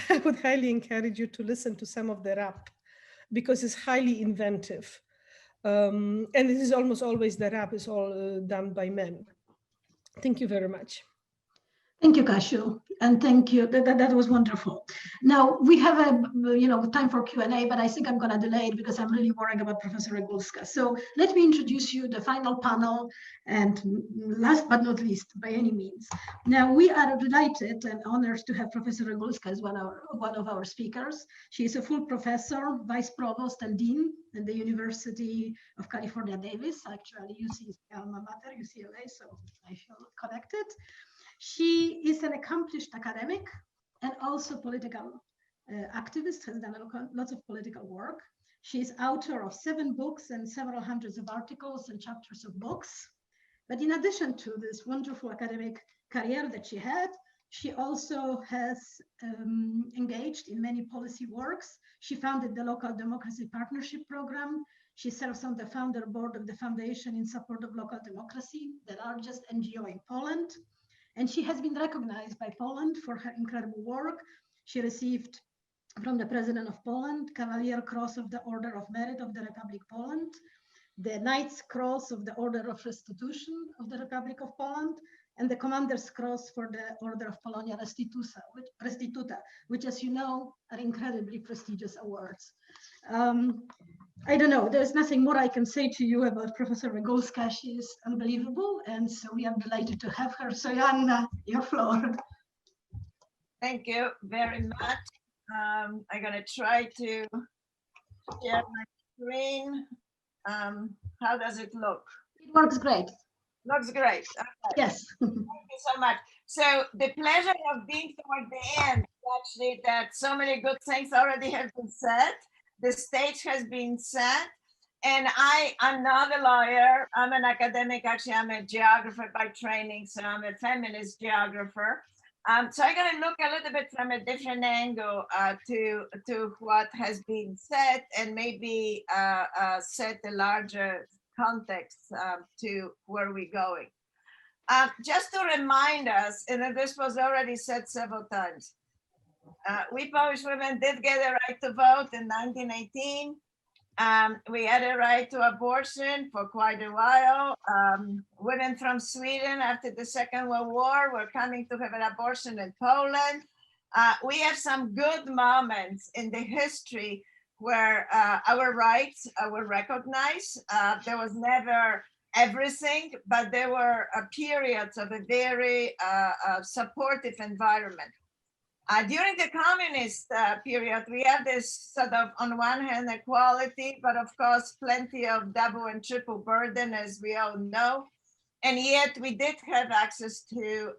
I would highly encourage you to listen to some of the rap because it's highly inventive. And it is almost always the rap is all done by men. Thank you very much. Thank you, Kasiu, and thank you. That was wonderful. Now we have time for Q&A, but I think I'm going to delay it because I'm really worrying about Professor Regulska. So let me introduce you the final panel, and last but not least, by any means. Now we are delighted and honored to have Professor Regulska as one of our speakers. She is a full professor, vice provost, and dean at the University of California, Davis. Actually, UC is my alma mater, UCLA, so I feel connected. She is an accomplished academic and also political activist, has done lots of political work. She is author of 7 books and several hundreds of articles and chapters of books. But in addition to this wonderful academic career that she had, she also has engaged in many policy works. She founded the Local Democracy Partnership Program. She serves on the founder board of the Foundation in Support of Local Democracy, the largest NGO in Poland. And she has been recognized by Poland for her incredible work. She received from the President of Poland, Cavalier Cross of the Order of Merit of the Republic of Poland, the Knight's Cross of the Order of Restitution of the Republic of Poland, and the Commander's Cross for the Order of Polonia Restituta, which, as you know, are incredibly prestigious awards. I don't know, there's nothing more I can say to you about Professor Regulska. She is unbelievable, and so we are delighted to have her. So Joanna, your floor. Thank you very much. I'm going to try to share my screen. How does it look? It works great. Looks great. Okay. Yes. Thank you so much. So the pleasure of being toward the end, actually, that so many good things already have been said. The stage has been set, and I'm not a lawyer. I'm an academic. Actually, I'm a geographer by training, so I'm a feminist geographer. So I'm going to look a little bit from a different angle to what has been said, and maybe set a larger context to where we're going. Just to remind us, and this was already said several times, we Polish women did get a right to vote in 1918. We had a right to abortion for quite a while. Women from Sweden after the Second World War were coming to have an abortion in Poland. We have some good moments in the history where our rights were recognized. There was never everything, but there were periods of a very supportive environment. During the communist period, we have this sort of, on one hand, equality, but of course, plenty of double and triple burden, as we all know. And yet we did have access to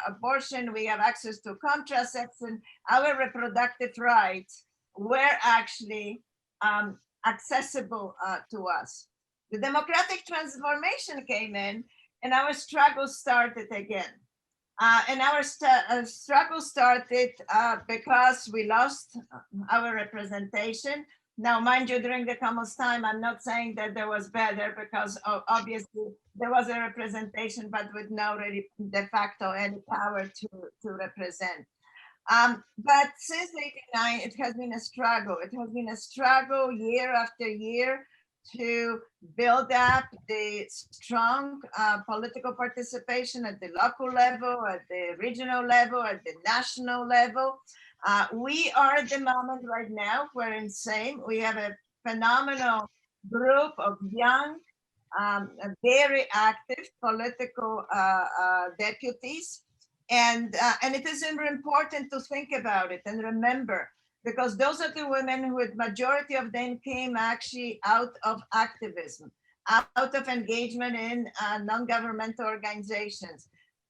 abortion, we have access to contraception, our reproductive rights were actually accessible to us. The democratic transformation came in, and our struggle started again. And our struggle started because we lost our representation. Now, mind you, during the Commons time, I'm not saying that there was better, because obviously there was a representation, but with no really de facto any power to represent. But since '89, it has been a struggle. It has been a struggle year after year to build up the strong political participation at the local level, at the regional level, at the national level. We are at the moment right now, we're in same. We have a phenomenal group of young, very active political deputies. And it is important to think about it and remember, because those are the women who, the majority of them, came actually out of activism, out of engagement in non-governmental organizations,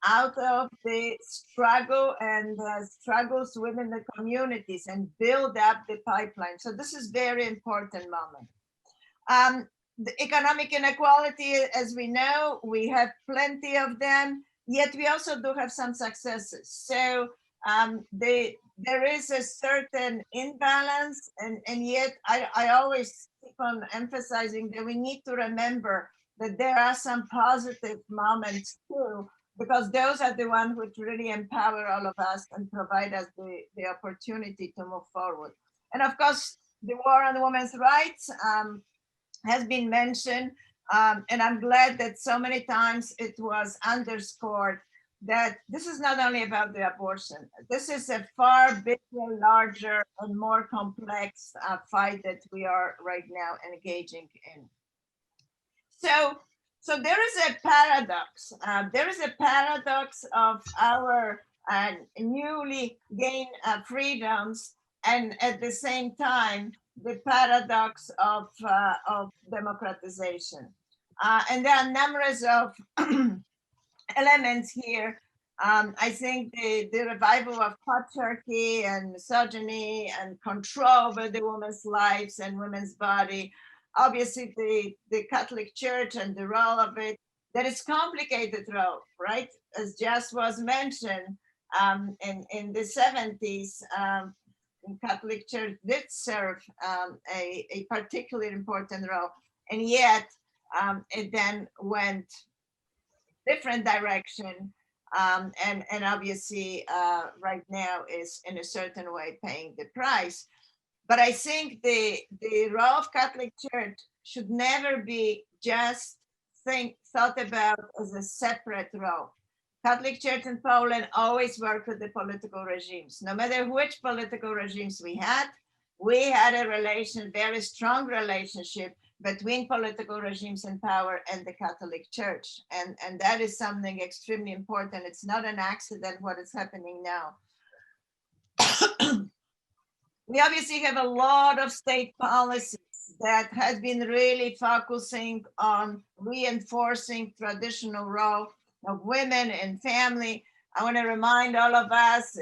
out of the struggle and struggles within the communities, and build up the pipeline. So this is very important moment. The economic inequality, as we know, we have plenty of them, yet we also do have some successes. So there is a certain imbalance, and yet I always keep on emphasizing that we need to remember that there are some positive moments too, because those are the ones which really empower all of us and provide us the opportunity to move forward. And of course, the war on women's rights has been mentioned, and I'm glad that so many times it was underscored that this is not only about the abortion. This is a far bigger, larger, and more complex fight that we are right now engaging in. So there is a paradox. There is a paradox of our newly gained freedoms, and at the same time, the paradox of democratization. And there are numerous of elements here. I think the revival of patriarchy and misogyny and control over the women's lives and women's body, obviously the Catholic Church and the role of it, that is complicated role, right? As just was mentioned, in the 70s, Catholic Church did serve a particularly important role, and yet it then went different direction, and obviously right now is in a certain way paying the price. But I think the role of Catholic Church should never be just thought about as a separate role. Catholic Church in Poland always worked with the political regimes. No matter which political regimes we had a very strong relationship between political regimes in power and the Catholic Church. And that is something extremely important. It's not an accident what is happening now. We obviously have a lot of state policies that has been really focusing on reinforcing traditional role of women in family. I want to remind all of us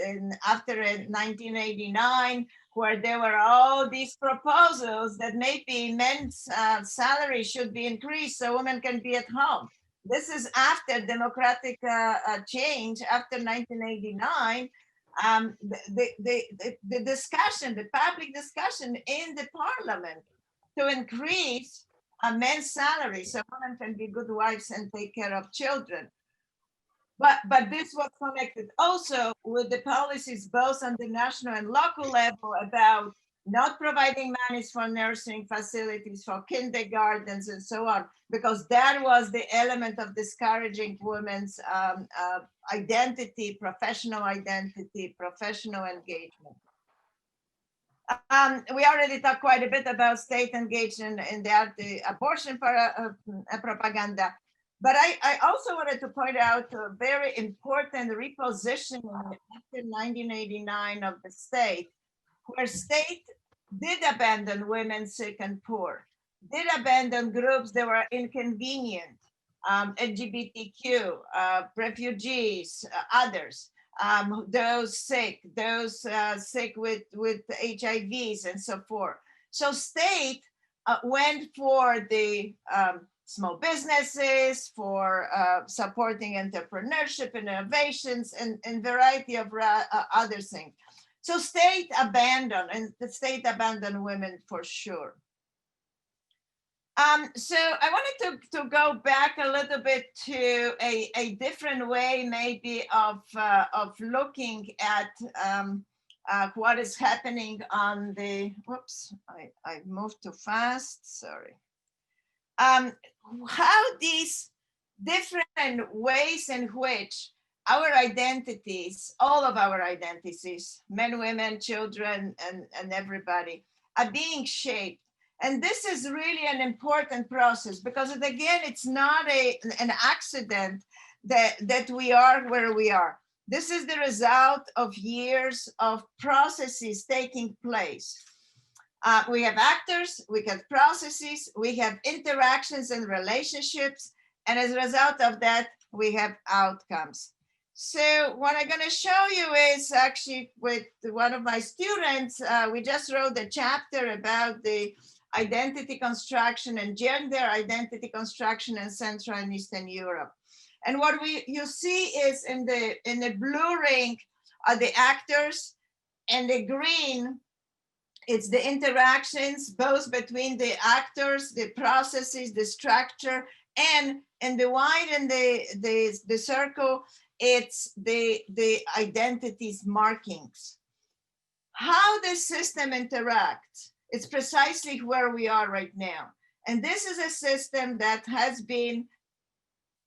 after 1989, where there were all these proposals that maybe men's salary should be increased so women can be at home. This is after democratic change, after 1989. The discussion, the public discussion in the parliament to increase men's salary so women can be good wives and take care of children. But this was connected also with the policies both on the national and local level about not providing monies for nursing facilities, for kindergartens and so on, because that was the element of discouraging women's identity, professional engagement. We already talked quite a bit about state engagement in the abortion propaganda. But I also wanted to point out a very important repositioning after 1989 of the state, where state did abandon women, sick and poor, did abandon groups that were inconvenient, LGBTQ, refugees, others. those sick with HIVs and so forth. So state went for the small businesses, for supporting entrepreneurship, innovations, and variety of other things. So state abandoned, and the state abandoned women for sure. So I wanted to go back a little bit to a different way maybe of looking at what is happening on the, whoops, I moved too fast, sorry. How these different ways in which our identities, all of our identities, men, women, children, and everybody, are being shaped. And this is really an important process because, again, it's not an accident that we are where we are. This is the result of years of processes taking place. We have actors, we have processes, we have interactions and relationships, and as a result of that, we have outcomes. So what I'm going to show you is actually with one of my students, we just wrote a chapter about the identity construction and gender identity construction in Central and Eastern Europe. And what you see is in the blue ring are the actors, and the green, it's the interactions both between the actors, the processes, the structure, and in the white and the circle, it's the identities markings. How the system interacts, it's precisely where we are right now. And this is a system that has been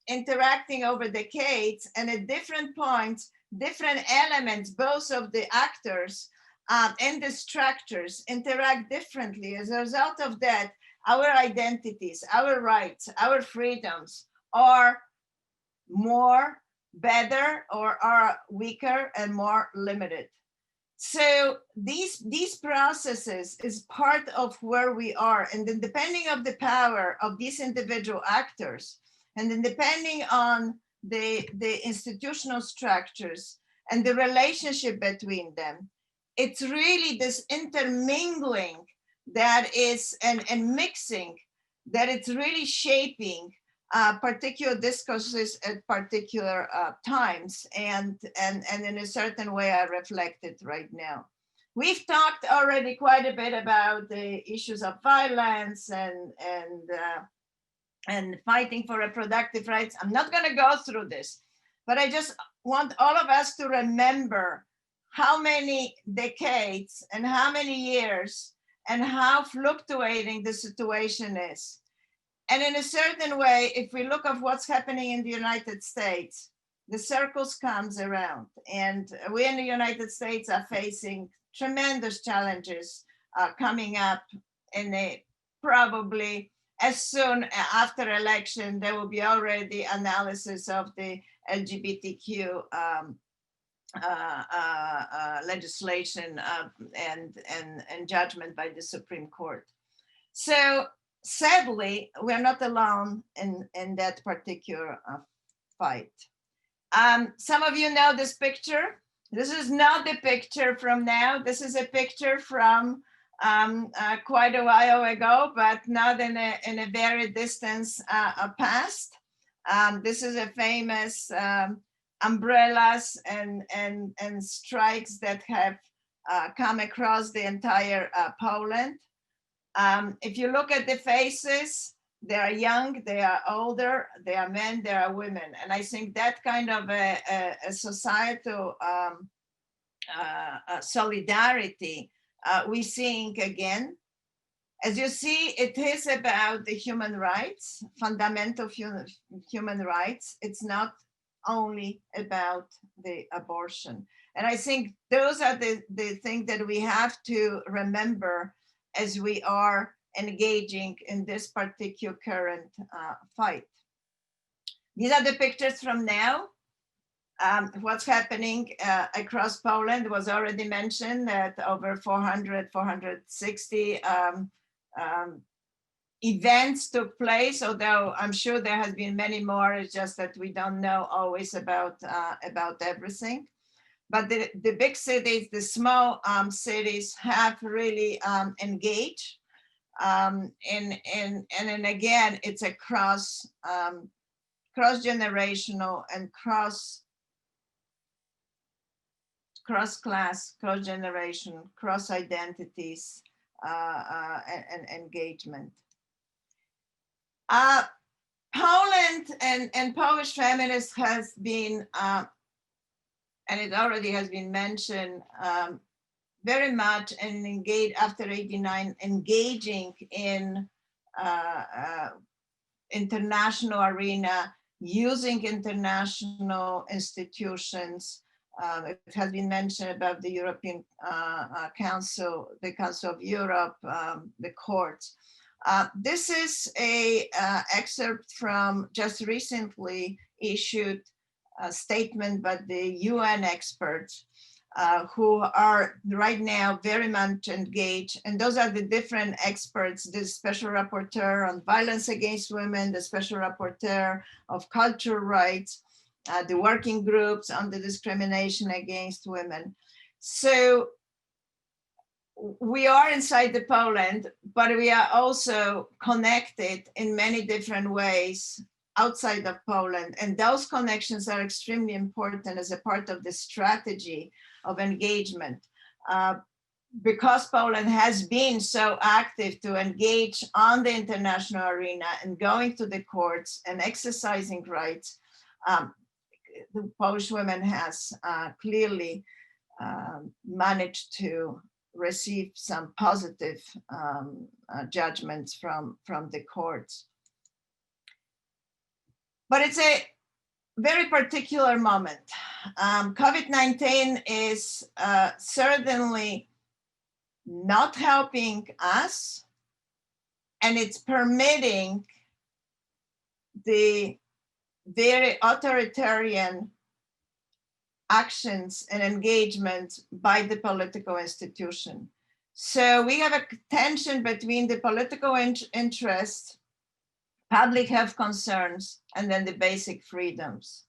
interacting over decades, and at different points, different elements, both of the actors and the structures interact differently. As a result of that, our identities, our rights, our freedoms are more better or are weaker and more limited. So these processes is part of where we are. And then depending on the power of these individual actors, and then depending on the institutional structures and the relationship between them, it's really this intermingling that is, and mixing, that it's really shaping particular discourses at particular times, and in a certain way are reflected right now. We've talked already quite a bit about the issues of violence and fighting for reproductive rights. I'm not going to go through this, but I just want all of us to remember how many decades and how many years and how fluctuating the situation is. And in a certain way, if we look at what's happening in the United States, the circles comes around, and we in the United States are facing tremendous challenges coming up in a probably as soon after election, there will be already analysis of the LGBTQ legislation and judgment by the Supreme Court. So sadly, we're not alone in that particular fight. Some of you know this picture. This is not the picture from now. This is a picture from quite a while ago, but not in a very distant past. This is a famous umbrellas and strikes that have come across the entire Poland. If you look at the faces, they are young, they are older, they are men, they are women. And I think that kind of a societal solidarity we're seeing again. As you see, it is about the human rights, fundamental human rights. It's not only about the abortion. And I think those are the things that we have to remember as we are engaging in this particular current fight. These are the pictures from now. What's happening across Poland was already mentioned, that over 400, 460 events took place, although I'm sure there has been many more. It's just that we don't know always about everything. but the big cities, the small cities have really engaged. And again, it's a cross-generational and cross-class, cross-generation, cross-identities and engagement. Poland and Polish feminists has been, and it already has been mentioned, very much and engaged after '89, engaging in international arena, using international institutions. It has been mentioned about the European Council, the Council of Europe, the courts. This is a excerpt from just recently issued statement by the UN experts who are right now very much engaged. And those are the different experts, the special rapporteur on violence against women, the special rapporteur of cultural rights, the working groups on the discrimination against women. So we are inside the Poland, but we are also connected in many different ways outside of Poland. And those connections are extremely important as a part of the strategy of engagement. Because Poland has been so active to engage on the international arena and going to the courts and exercising rights, the Polish women has clearly managed to receive some positive judgments from the courts. But it's a very particular moment. COVID-19 is certainly not helping us, and it's permitting the very authoritarian actions and engagement by the political institution. So we have a tension between the political interest, public health concerns, and then the basic freedoms.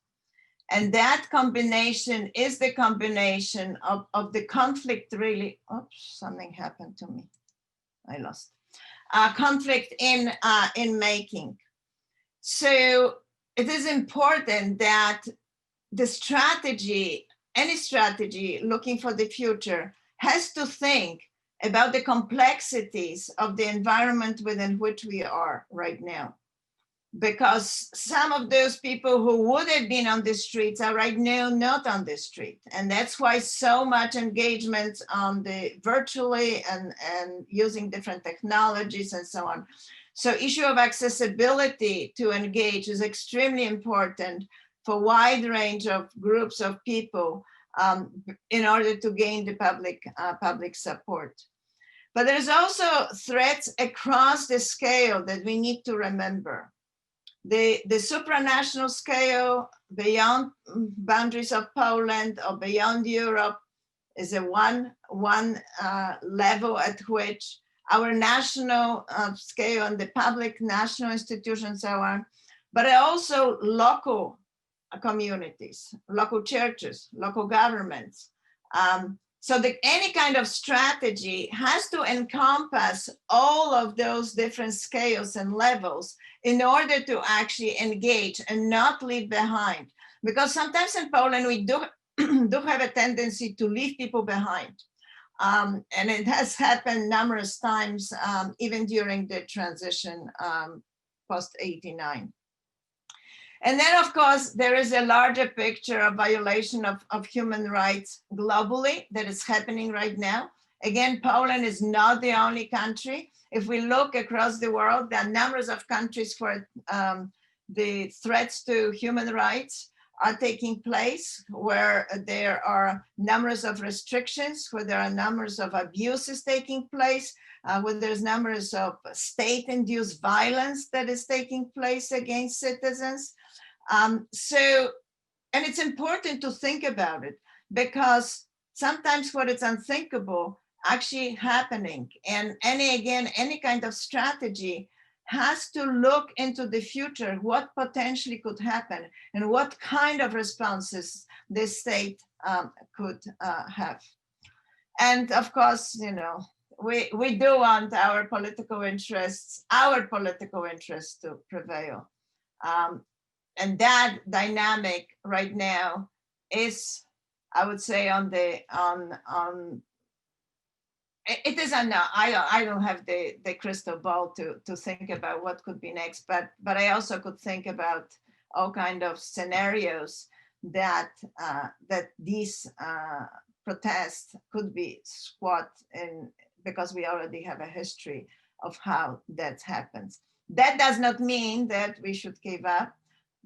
And that combination is the combination of the conflict really, oops, something happened to me, I lost. Conflict in making. So it is important that the strategy, any strategy looking for the future, has to think about the complexities of the environment within which we are right now. Because some of those people who would have been on the streets are right now not on the street. And that's why so much engagement on the virtually and using different technologies and so on. So issue of accessibility to engage is extremely important for a wide range of groups of people in order to gain the public support. But there's also threats across the scale that we need to remember. The supranational scale beyond boundaries of Poland or beyond Europe is a one level at which our national scale and the public national institutions so on, but also local communities, local churches, local governments. So any kind of strategy has to encompass all of those different scales and levels in order to actually engage and not leave behind. Because sometimes in Poland, we do have a tendency to leave people behind. And it has happened numerous times, even during the transition post-89. And then, of course, there is a larger picture of violation of human rights globally that is happening right now. Again, Poland is not the only country. If we look across the world, there are numbers of countries where the threats to human rights are taking place, where there are numbers of restrictions, where there are numbers of abuses taking place, where there's numbers of state-induced violence that is taking place against citizens. And it's important to think about it, because sometimes what is unthinkable actually happening. And any kind of strategy has to look into the future, what potentially could happen and what kind of responses the state could have. And of course, you know, we do want our political interests to prevail. And that dynamic right now is, I would say, it is unknown. I don't have the crystal ball to think about what could be next, but I also could think about all kind of scenarios that these protests could be squat in, because we already have a history of how that happens. That does not mean that we should give up,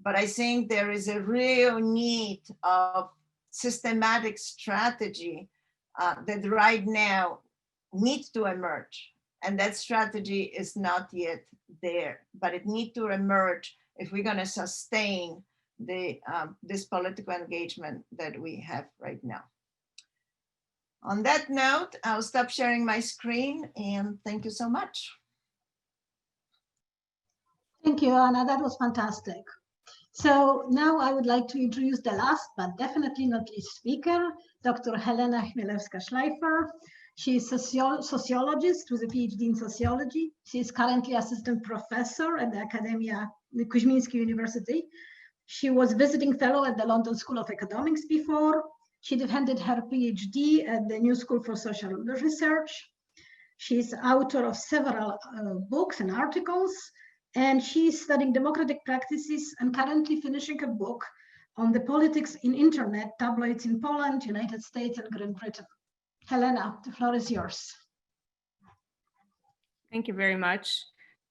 but I think there is a real need of systematic strategy that right now needs to emerge. And that strategy is not yet there, but it needs to emerge if we're going to sustain this political engagement that we have right now. On that note, I'll stop sharing my screen, and thank you so much. Thank you, Anna. That was fantastic. So now I would like to introduce the last, but definitely not least speaker, Dr. Helena Chmielewska-Schleifer. She is a sociologist with a PhD in sociology. She is currently assistant professor at the Academia Kuzmiński University. She was visiting fellow at the London School of Economics before. She defended her PhD at the New School for Social Research. She is author of several books and articles, and she is studying democratic practices and currently finishing a book on the politics in internet tabloids in Poland, United States, and Great Britain. Helena, the floor is yours. Thank you very much.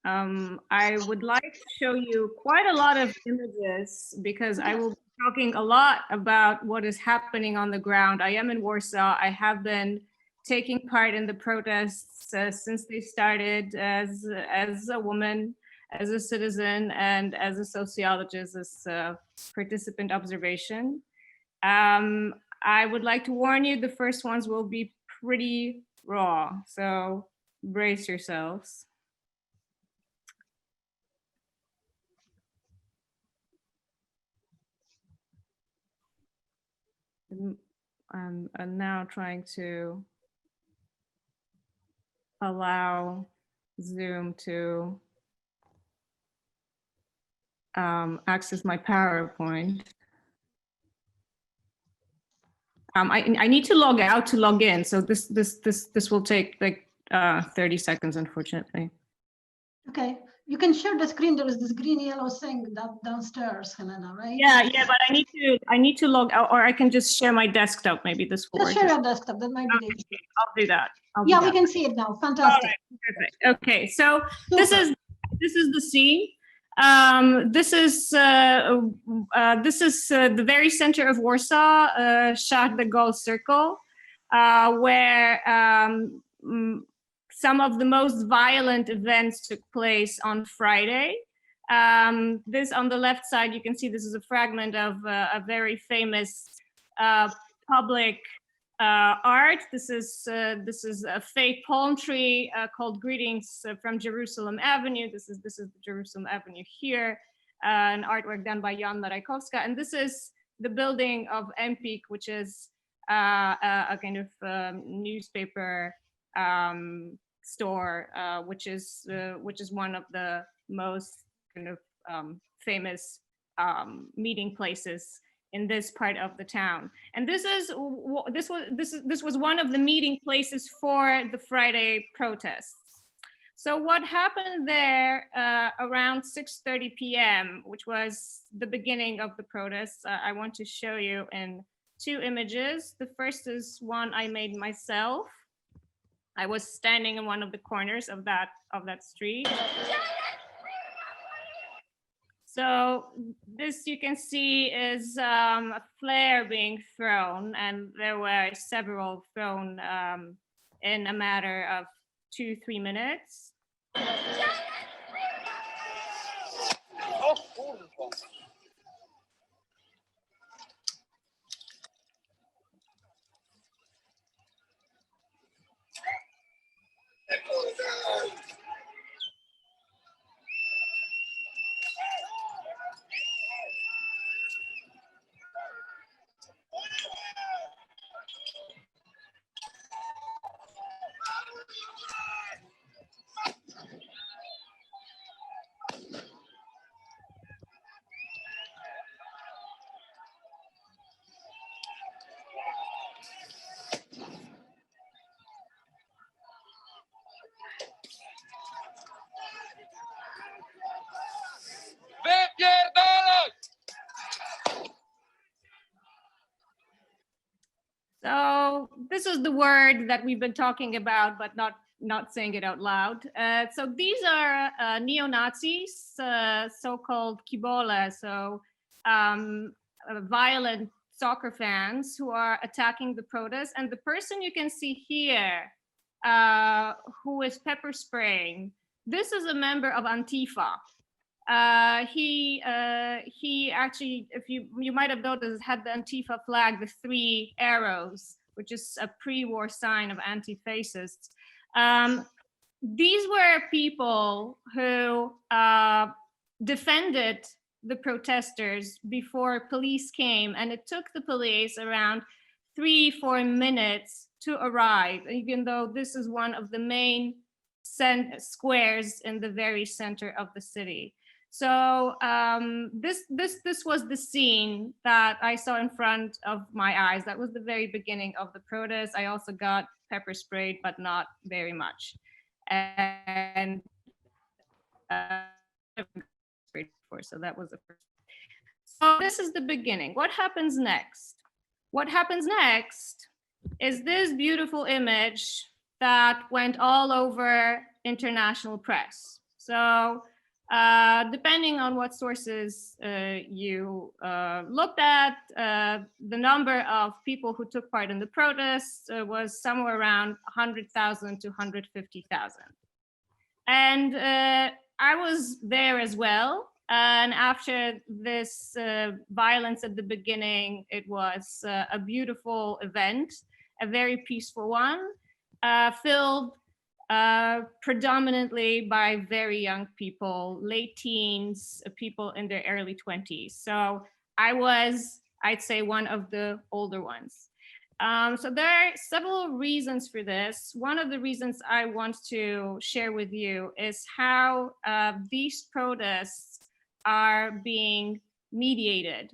I would like to show you quite a lot of images because I will be talking a lot about what is happening on the ground. I am in Warsaw. I have been taking part in the protests since they started as a woman, as a citizen, and as a sociologist, as a participant observation. I would like to warn you, the first ones will be pretty raw, so brace yourselves. I'm now trying to allow Zoom to access my PowerPoint. I need to log out to log in, so this will take like 30 seconds, unfortunately. Okay, you can share the screen. There is this green yellow thing downstairs, Helena, right? Yeah, but I need to log out, or I can just share my desktop. Maybe this will Just work. share your desktop. That might be the easiest. I'll do that. Yeah, we can see it now. Fantastic. All right, perfect. Okay, so this is the scene. This is the very center of Warsaw, Charles de Gaulle Circle, where some of the most violent events took place on Friday. This on the left side, you can see this is a fragment of a very famous public art. This is a fake palm tree called Greetings from Jerusalem Avenue. This is the Jerusalem Avenue here, an artwork done by Joanna Rajkowska. And this is the building of Empik, which is a kind of newspaper store, which is one of the most kind of famous meeting places in this part of the town. And this was one of the meeting places for the Friday protests. So what happened there around 6:30 p.m., which was the beginning of the protests, I want to show you in two images. The first is one I made myself. I was standing in one of the corners of that street. So this you can see is a flare being thrown, and there were several thrown in a matter of 2-3 minutes. is the word that we've been talking about, but not saying it out loud. So these are neo-Nazis, so-called kibole, so violent soccer fans who are attacking the protest. And the person you can see here, who is pepper spraying, this is a member of Antifa. He actually, if you might have noticed, had the Antifa flag, the 3 arrows, which is a pre-war sign of anti-fascists. These were people who defended the protesters before police came, and it took the police around 3-4 minutes to arrive, even though this is one of the main squares in the very center of the city. So this was the scene that I saw in front of my eyes. That was the very beginning of the protest. I also got pepper sprayed, but not very much. And so that was the first. So this is the beginning. What happens next? What happens next is this beautiful image that went all over international press. So depending on what sources you looked at, the number of people who took part in the protests was somewhere around 100,000 to 150,000. And I was there as well. And after this violence at the beginning, it was a beautiful event, a very peaceful one, filled predominantly by very young people, late teens, people in their early 20s. So I was, I'd say, one of the older ones. So there are several reasons for this. One of the reasons I want to share with you is how these protests are being mediated.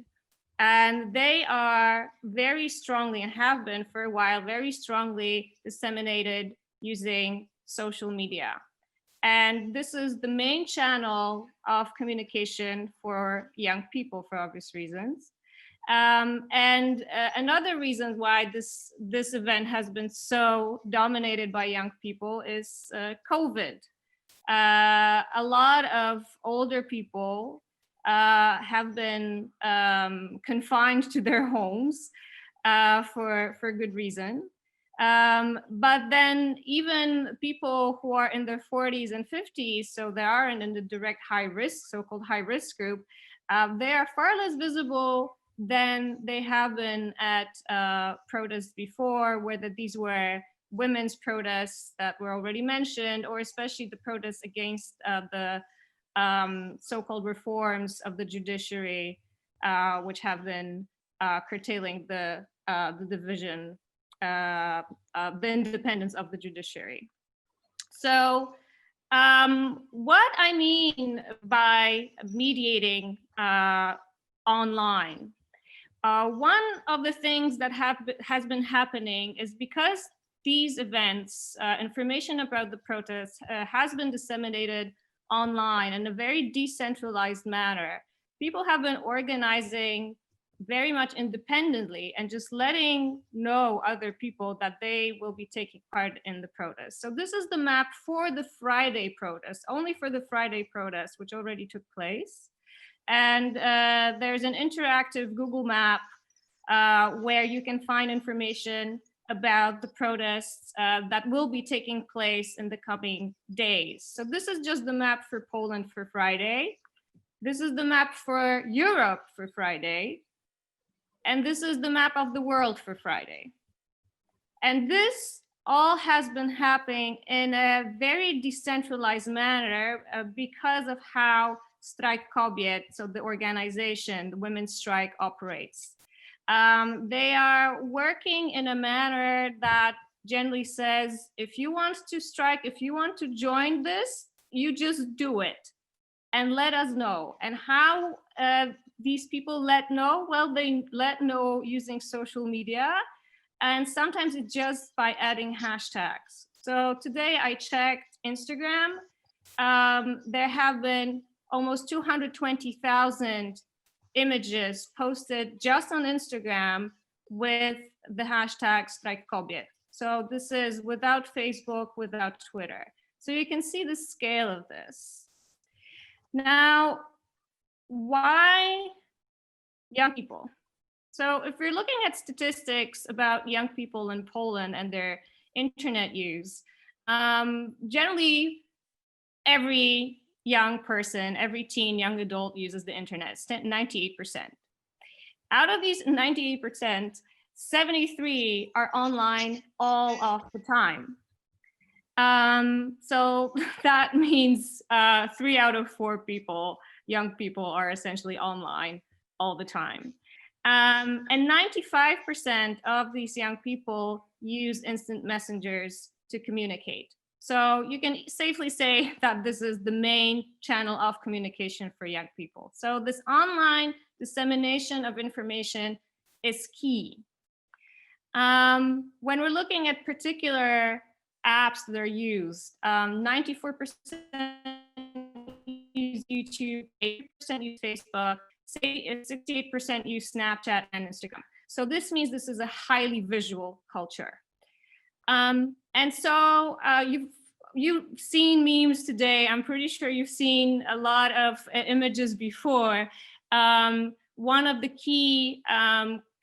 And they are very strongly, and have been for a while, very strongly disseminated using social media. And this is the main channel of communication for young people for obvious reasons. And another reason why this event has been so dominated by young people is COVID. A lot of older people have been confined to their homes for good reason. But then even people who are in their 40s and 50s, so they are in the direct high risk, so-called high risk group, they are far less visible than they have been at protests before, whether these were women's protests that were already mentioned, or especially the protests against the so-called reforms of the judiciary, which have been curtailing the division, the independence of the judiciary. So what I mean by mediating online, one of the things that has been happening is because these events, information about the protests has been disseminated online in a very decentralized manner. People have been organizing very much independently and just letting know other people that they will be taking part in the protest. So this is the map for the Friday protest, only for the Friday protest, which already took place. And there's an interactive Google map where you can find information about the protests that will be taking place in the coming days. So this is just the map for Poland for Friday. This is the map for Europe for Friday. And this is the map of the world for Friday. And this all has been happening in a very decentralized manner because of how Strajk Kobiet, so the organization, the women's strike, operates. They are working in a manner that generally says, if you want to strike, if you want to join this, you just do it and let us know. And how these people let know? Well, they let know using social media, and sometimes it's just by adding hashtags. So today I checked Instagram. There have been almost 220,000 images posted just on Instagram with the hashtag Strajk Kobiet. So this is without Facebook, without Twitter. So you can see the scale of this. Now, why young people? So if we're looking at statistics about young people in Poland and their internet use, generally every young person, every teen, young adult uses the internet, 98%. Out of these 98%, 73 are online all of the time. So that means 3 out of 4 people, young people, are essentially online all the time. And 95% of these young people use instant messengers to communicate. So you can safely say that this is the main channel of communication for young people. So this online dissemination of information is key. When we're looking at particular apps that are used, 94% use YouTube, 8% use Facebook, 68% use Snapchat and Instagram. So this means this is a highly visual culture. And so you've seen memes today. I'm pretty sure you've seen a lot of images before. One of the key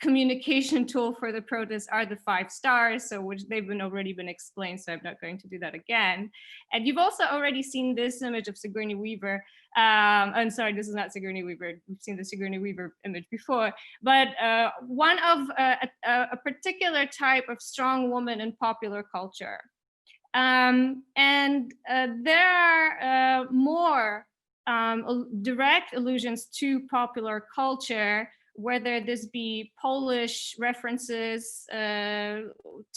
communication tool for the protests are the 5 stars, so which they've already been explained, so I'm not going to do that again. And you've also already seen this image of Sigourney Weaver. I'm sorry, this is not Sigourney Weaver. We've seen the Sigourney Weaver image before, but one of a particular type of strong woman in popular culture. And there are more direct allusions to popular culture, whether this be Polish references to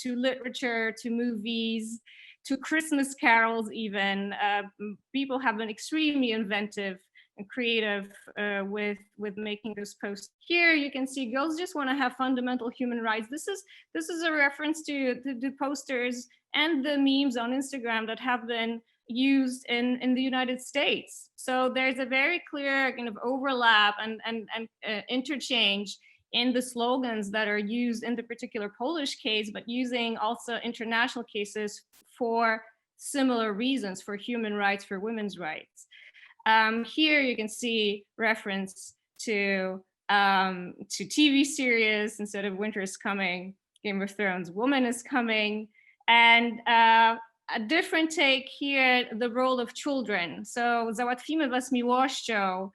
literature, to movies, to Christmas carols even. People have been extremely inventive and creative with making those posts. Here you can see girls just want to have fundamental human rights. This is a reference to the posters and the memes on Instagram that have been used in the United States. So there's a very clear kind of overlap and interchange in the slogans that are used in the particular Polish case, but using also international cases for similar reasons, for human rights, for women's rights. Here you can see reference to TV series. Instead of Winter is Coming, Game of Thrones, Woman is Coming. And a different take here, the role of children. So załatwimy was miłością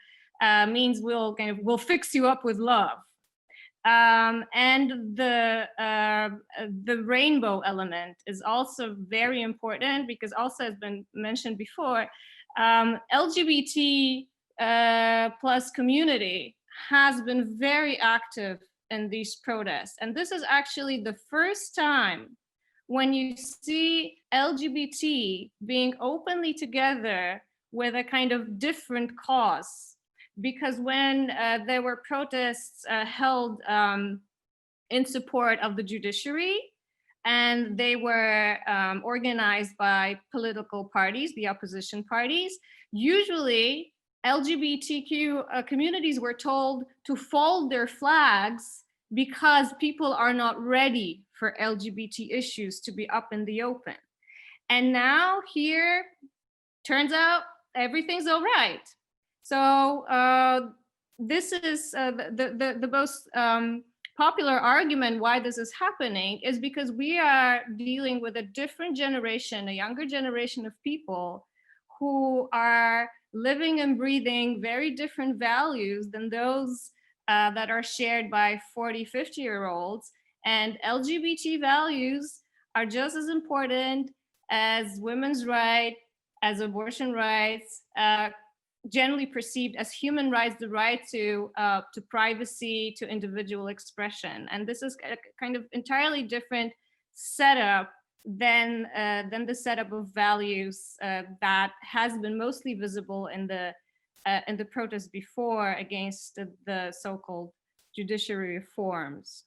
means we'll fix you up with love. And the rainbow element is also very important because also has been mentioned before, LGBT plus community has been very active in these protests. And this is actually the first time when you see LGBT being openly together with a kind of different cause. Because when there were protests held in support of the judiciary, and they were organized by political parties, the opposition parties, usually LGBTQ communities were told to fold their flags because people are not ready for LGBT issues to be up in the open. And now here, turns out everything's all right. So this is the most popular argument why this is happening is because we are dealing with a different generation, a younger generation of people who are living and breathing very different values than those that are shared by 40, 50-year-olds. And LGBT values are just as important as women's rights, as abortion rights, generally perceived as human rights, the right to privacy, to individual expression. And this is a kind of entirely different setup than the setup of values that has been mostly visible in the protests before against the so-called judiciary reforms.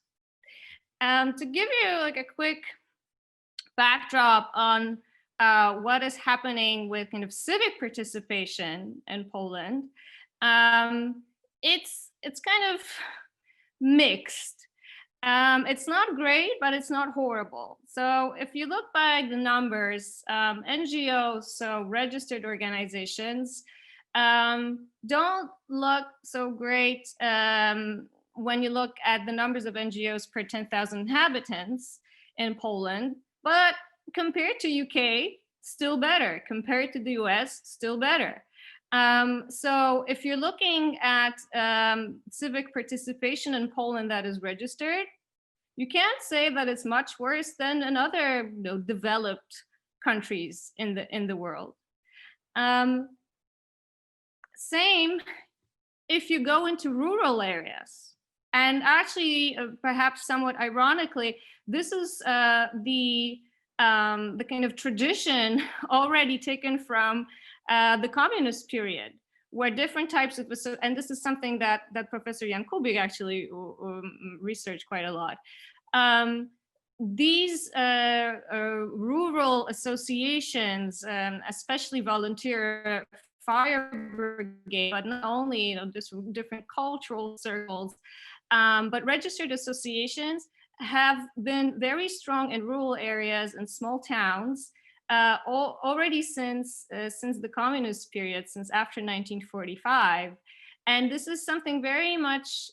To give you like a quick backdrop on what is happening with kind of civic participation in Poland, it's kind of mixed. It's not great, but it's not horrible. So if you look by the numbers, NGOs, so registered organizations, don't look so great when you look at the numbers of NGOs per 10,000 inhabitants in Poland, but compared to UK, still better. Compared to the US, still better. So if you're looking at civic participation in Poland that is registered, you can't say that it's much worse than in other developed countries in the world. Same if you go into rural areas. And actually, perhaps somewhat ironically, this is the kind of tradition already taken from the communist period, where different types of, and this is something that Professor Jan Kubik actually researched quite a lot. These rural associations, especially volunteer fire brigade, but not only just different cultural circles, but registered associations have been very strong in rural areas and small towns already since the communist period, since after 1945. And this is something very much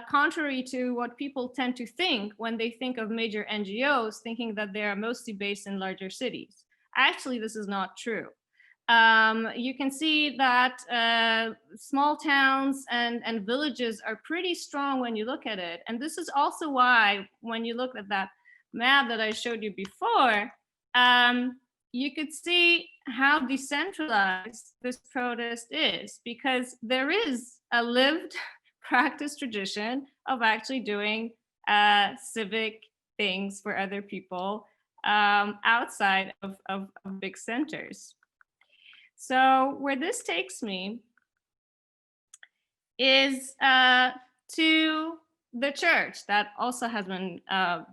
contrary to what people tend to think when they think of major NGOs, thinking that they are mostly based in larger cities. Actually, this is not true. You can see that small towns and villages are pretty strong when you look at it. And this is also why, when you look at that map that I showed you before, you could see how decentralized this protest is, because there is a lived practice tradition of actually doing civic things for other people outside of big centers. So where this takes me is to the church, that also has been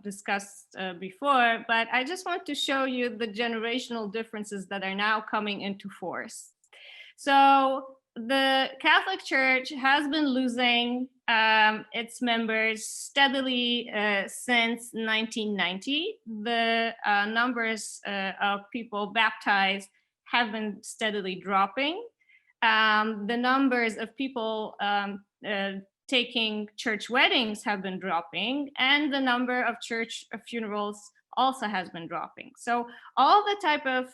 discussed before, but I just want to show you the generational differences that are now coming into force. So the Catholic Church has been losing its members steadily since 1990. The numbers of people baptized have been steadily dropping. The numbers of people taking church weddings have been dropping, and the number of church funerals also has been dropping. So all the type of,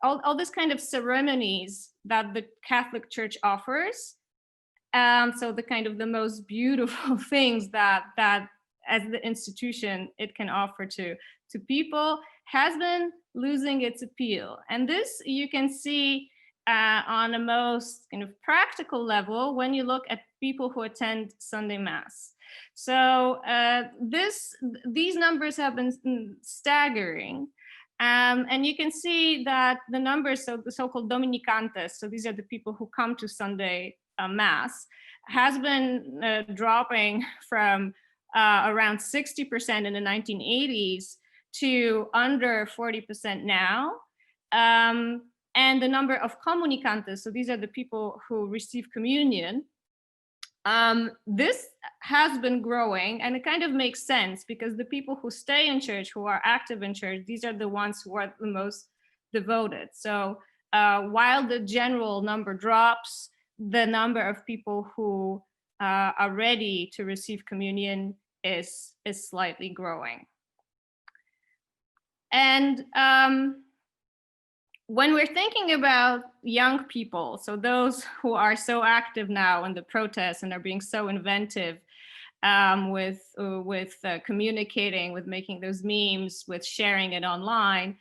all this kind of ceremonies that the Catholic Church offers, so the kind of the most beautiful things that as the institution it can offer to people, has been losing its appeal. And this you can see on a most kind of practical level when you look at people who attend Sunday Mass. So these numbers have been staggering. And you can see that the numbers, so the so-called Dominicantes, so these are the people who come to Sunday Mass, has been dropping from around 60% in the 1980s to under 40% now. And the number of comunicantes, so these are the people who receive communion, this has been growing, and it kind of makes sense because the people who stay in church, who are active in church, these are the ones who are the most devoted. So while the general number drops, the number of people who are ready to receive communion is slightly growing. And when we're thinking about young people, so those who are so active now in the protests and are being so inventive with communicating, with making those memes, with sharing it online,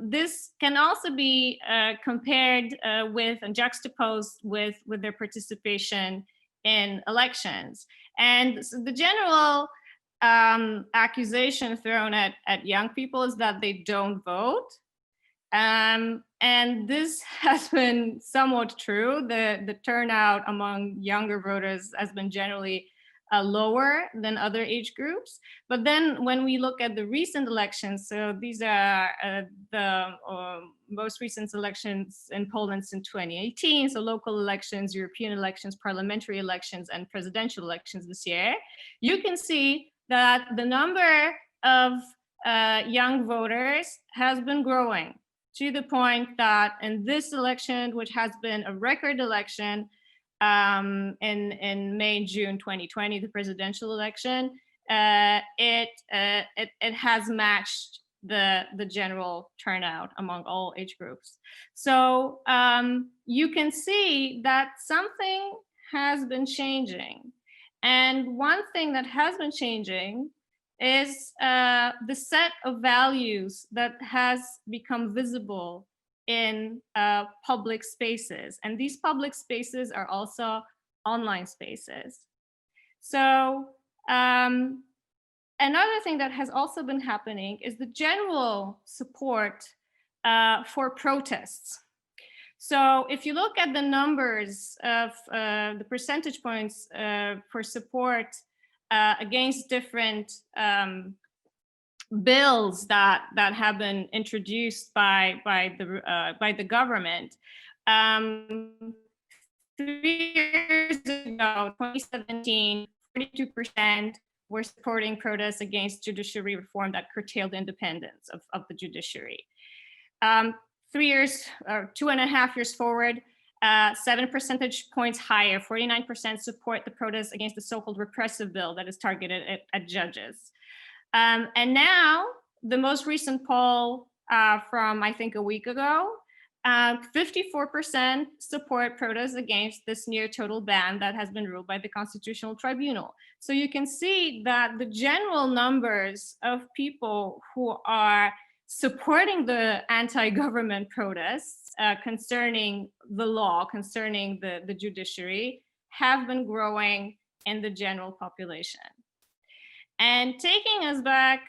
this can also be compared with and juxtaposed with their participation in elections. And so the general accusation thrown at young people is that they don't vote. And this has been somewhat true. The turnout among younger voters has been generally lower than other age groups. But then when we look at the recent elections, so these are the most recent elections in Poland since 2018, so local elections, European elections, parliamentary elections, and presidential elections this year, you can see that the number of young voters has been growing to the point that in this election, which has been a record election in May, June 2020, the presidential election, it has matched the general turnout among all age groups. So you can see that something has been changing. And one thing that has been changing is the set of values that has become visible in public spaces. And these public spaces are also online spaces. So another thing that has also been happening is the general support for protests. So if you look at the numbers of the percentage points for support against different bills that have been introduced by the government, 3 years ago, 2017, 42% were supporting protests against judiciary reform that curtailed the independence of the judiciary. 3 years or 2.5 years forward, 7 percentage points higher, 49% support the protests against the so-called repressive bill that is targeted at judges. And now, the most recent poll from, I think, a week ago, 54% support protests against this near total ban that has been ruled by the Constitutional Tribunal. So you can see that the general numbers of people who are supporting the anti-government protests concerning the law, concerning the judiciary, have been growing in the general population. And taking us back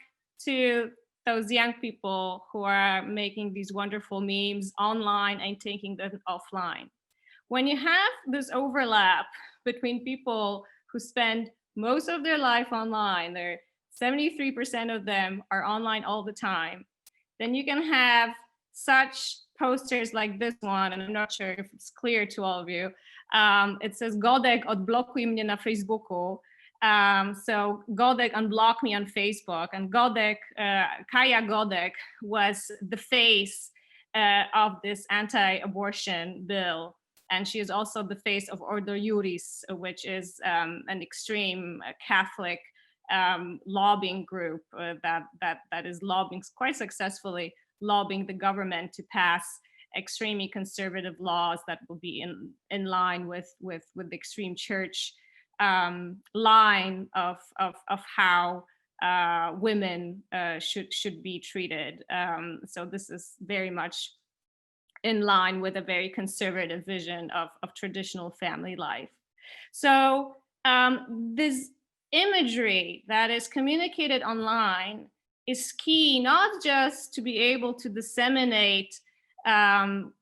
to those young people who are making these wonderful memes online and taking them offline. When you have this overlap between people who spend most of their life online, 73% of them are online all the time, then you can have such posters like this one, and I'm not sure if it's clear to all of you. It says, Godek, odblokuj mnie na Facebooku. So Godek unblocked me on Facebook, and Godek, Kaya Godek was the face of this anti-abortion bill. And she is also the face of Ordo Iuris, which is an extreme Catholic lobbying group that is lobbying quite successfully, lobbying the government to pass extremely conservative laws that will be in line with the extreme church line of how women should be treated. So this is very much in line with a very conservative vision of traditional family life. So this imagery that is communicated online is key, not just to be able to disseminate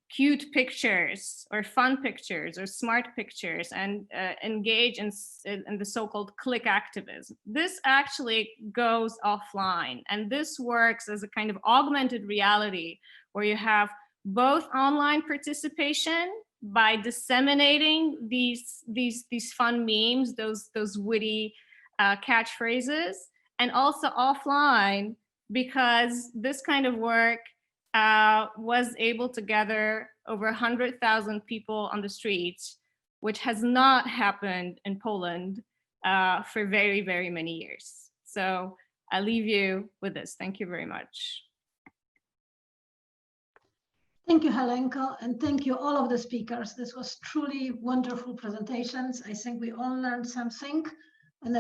cute pictures or fun pictures or smart pictures and engage in the so-called click activism. This actually goes offline, and this works as a kind of augmented reality where you have both online participation by disseminating these fun memes, those witty catchphrases, and also offline, because this kind of work was able to gather over 100,000 people on the streets, which has not happened in Poland for very, very many years. So I'll leave you with this. Thank you very much. Thank you, Helenka, and thank you all of the speakers. This was truly wonderful presentations. I think we all learned something. And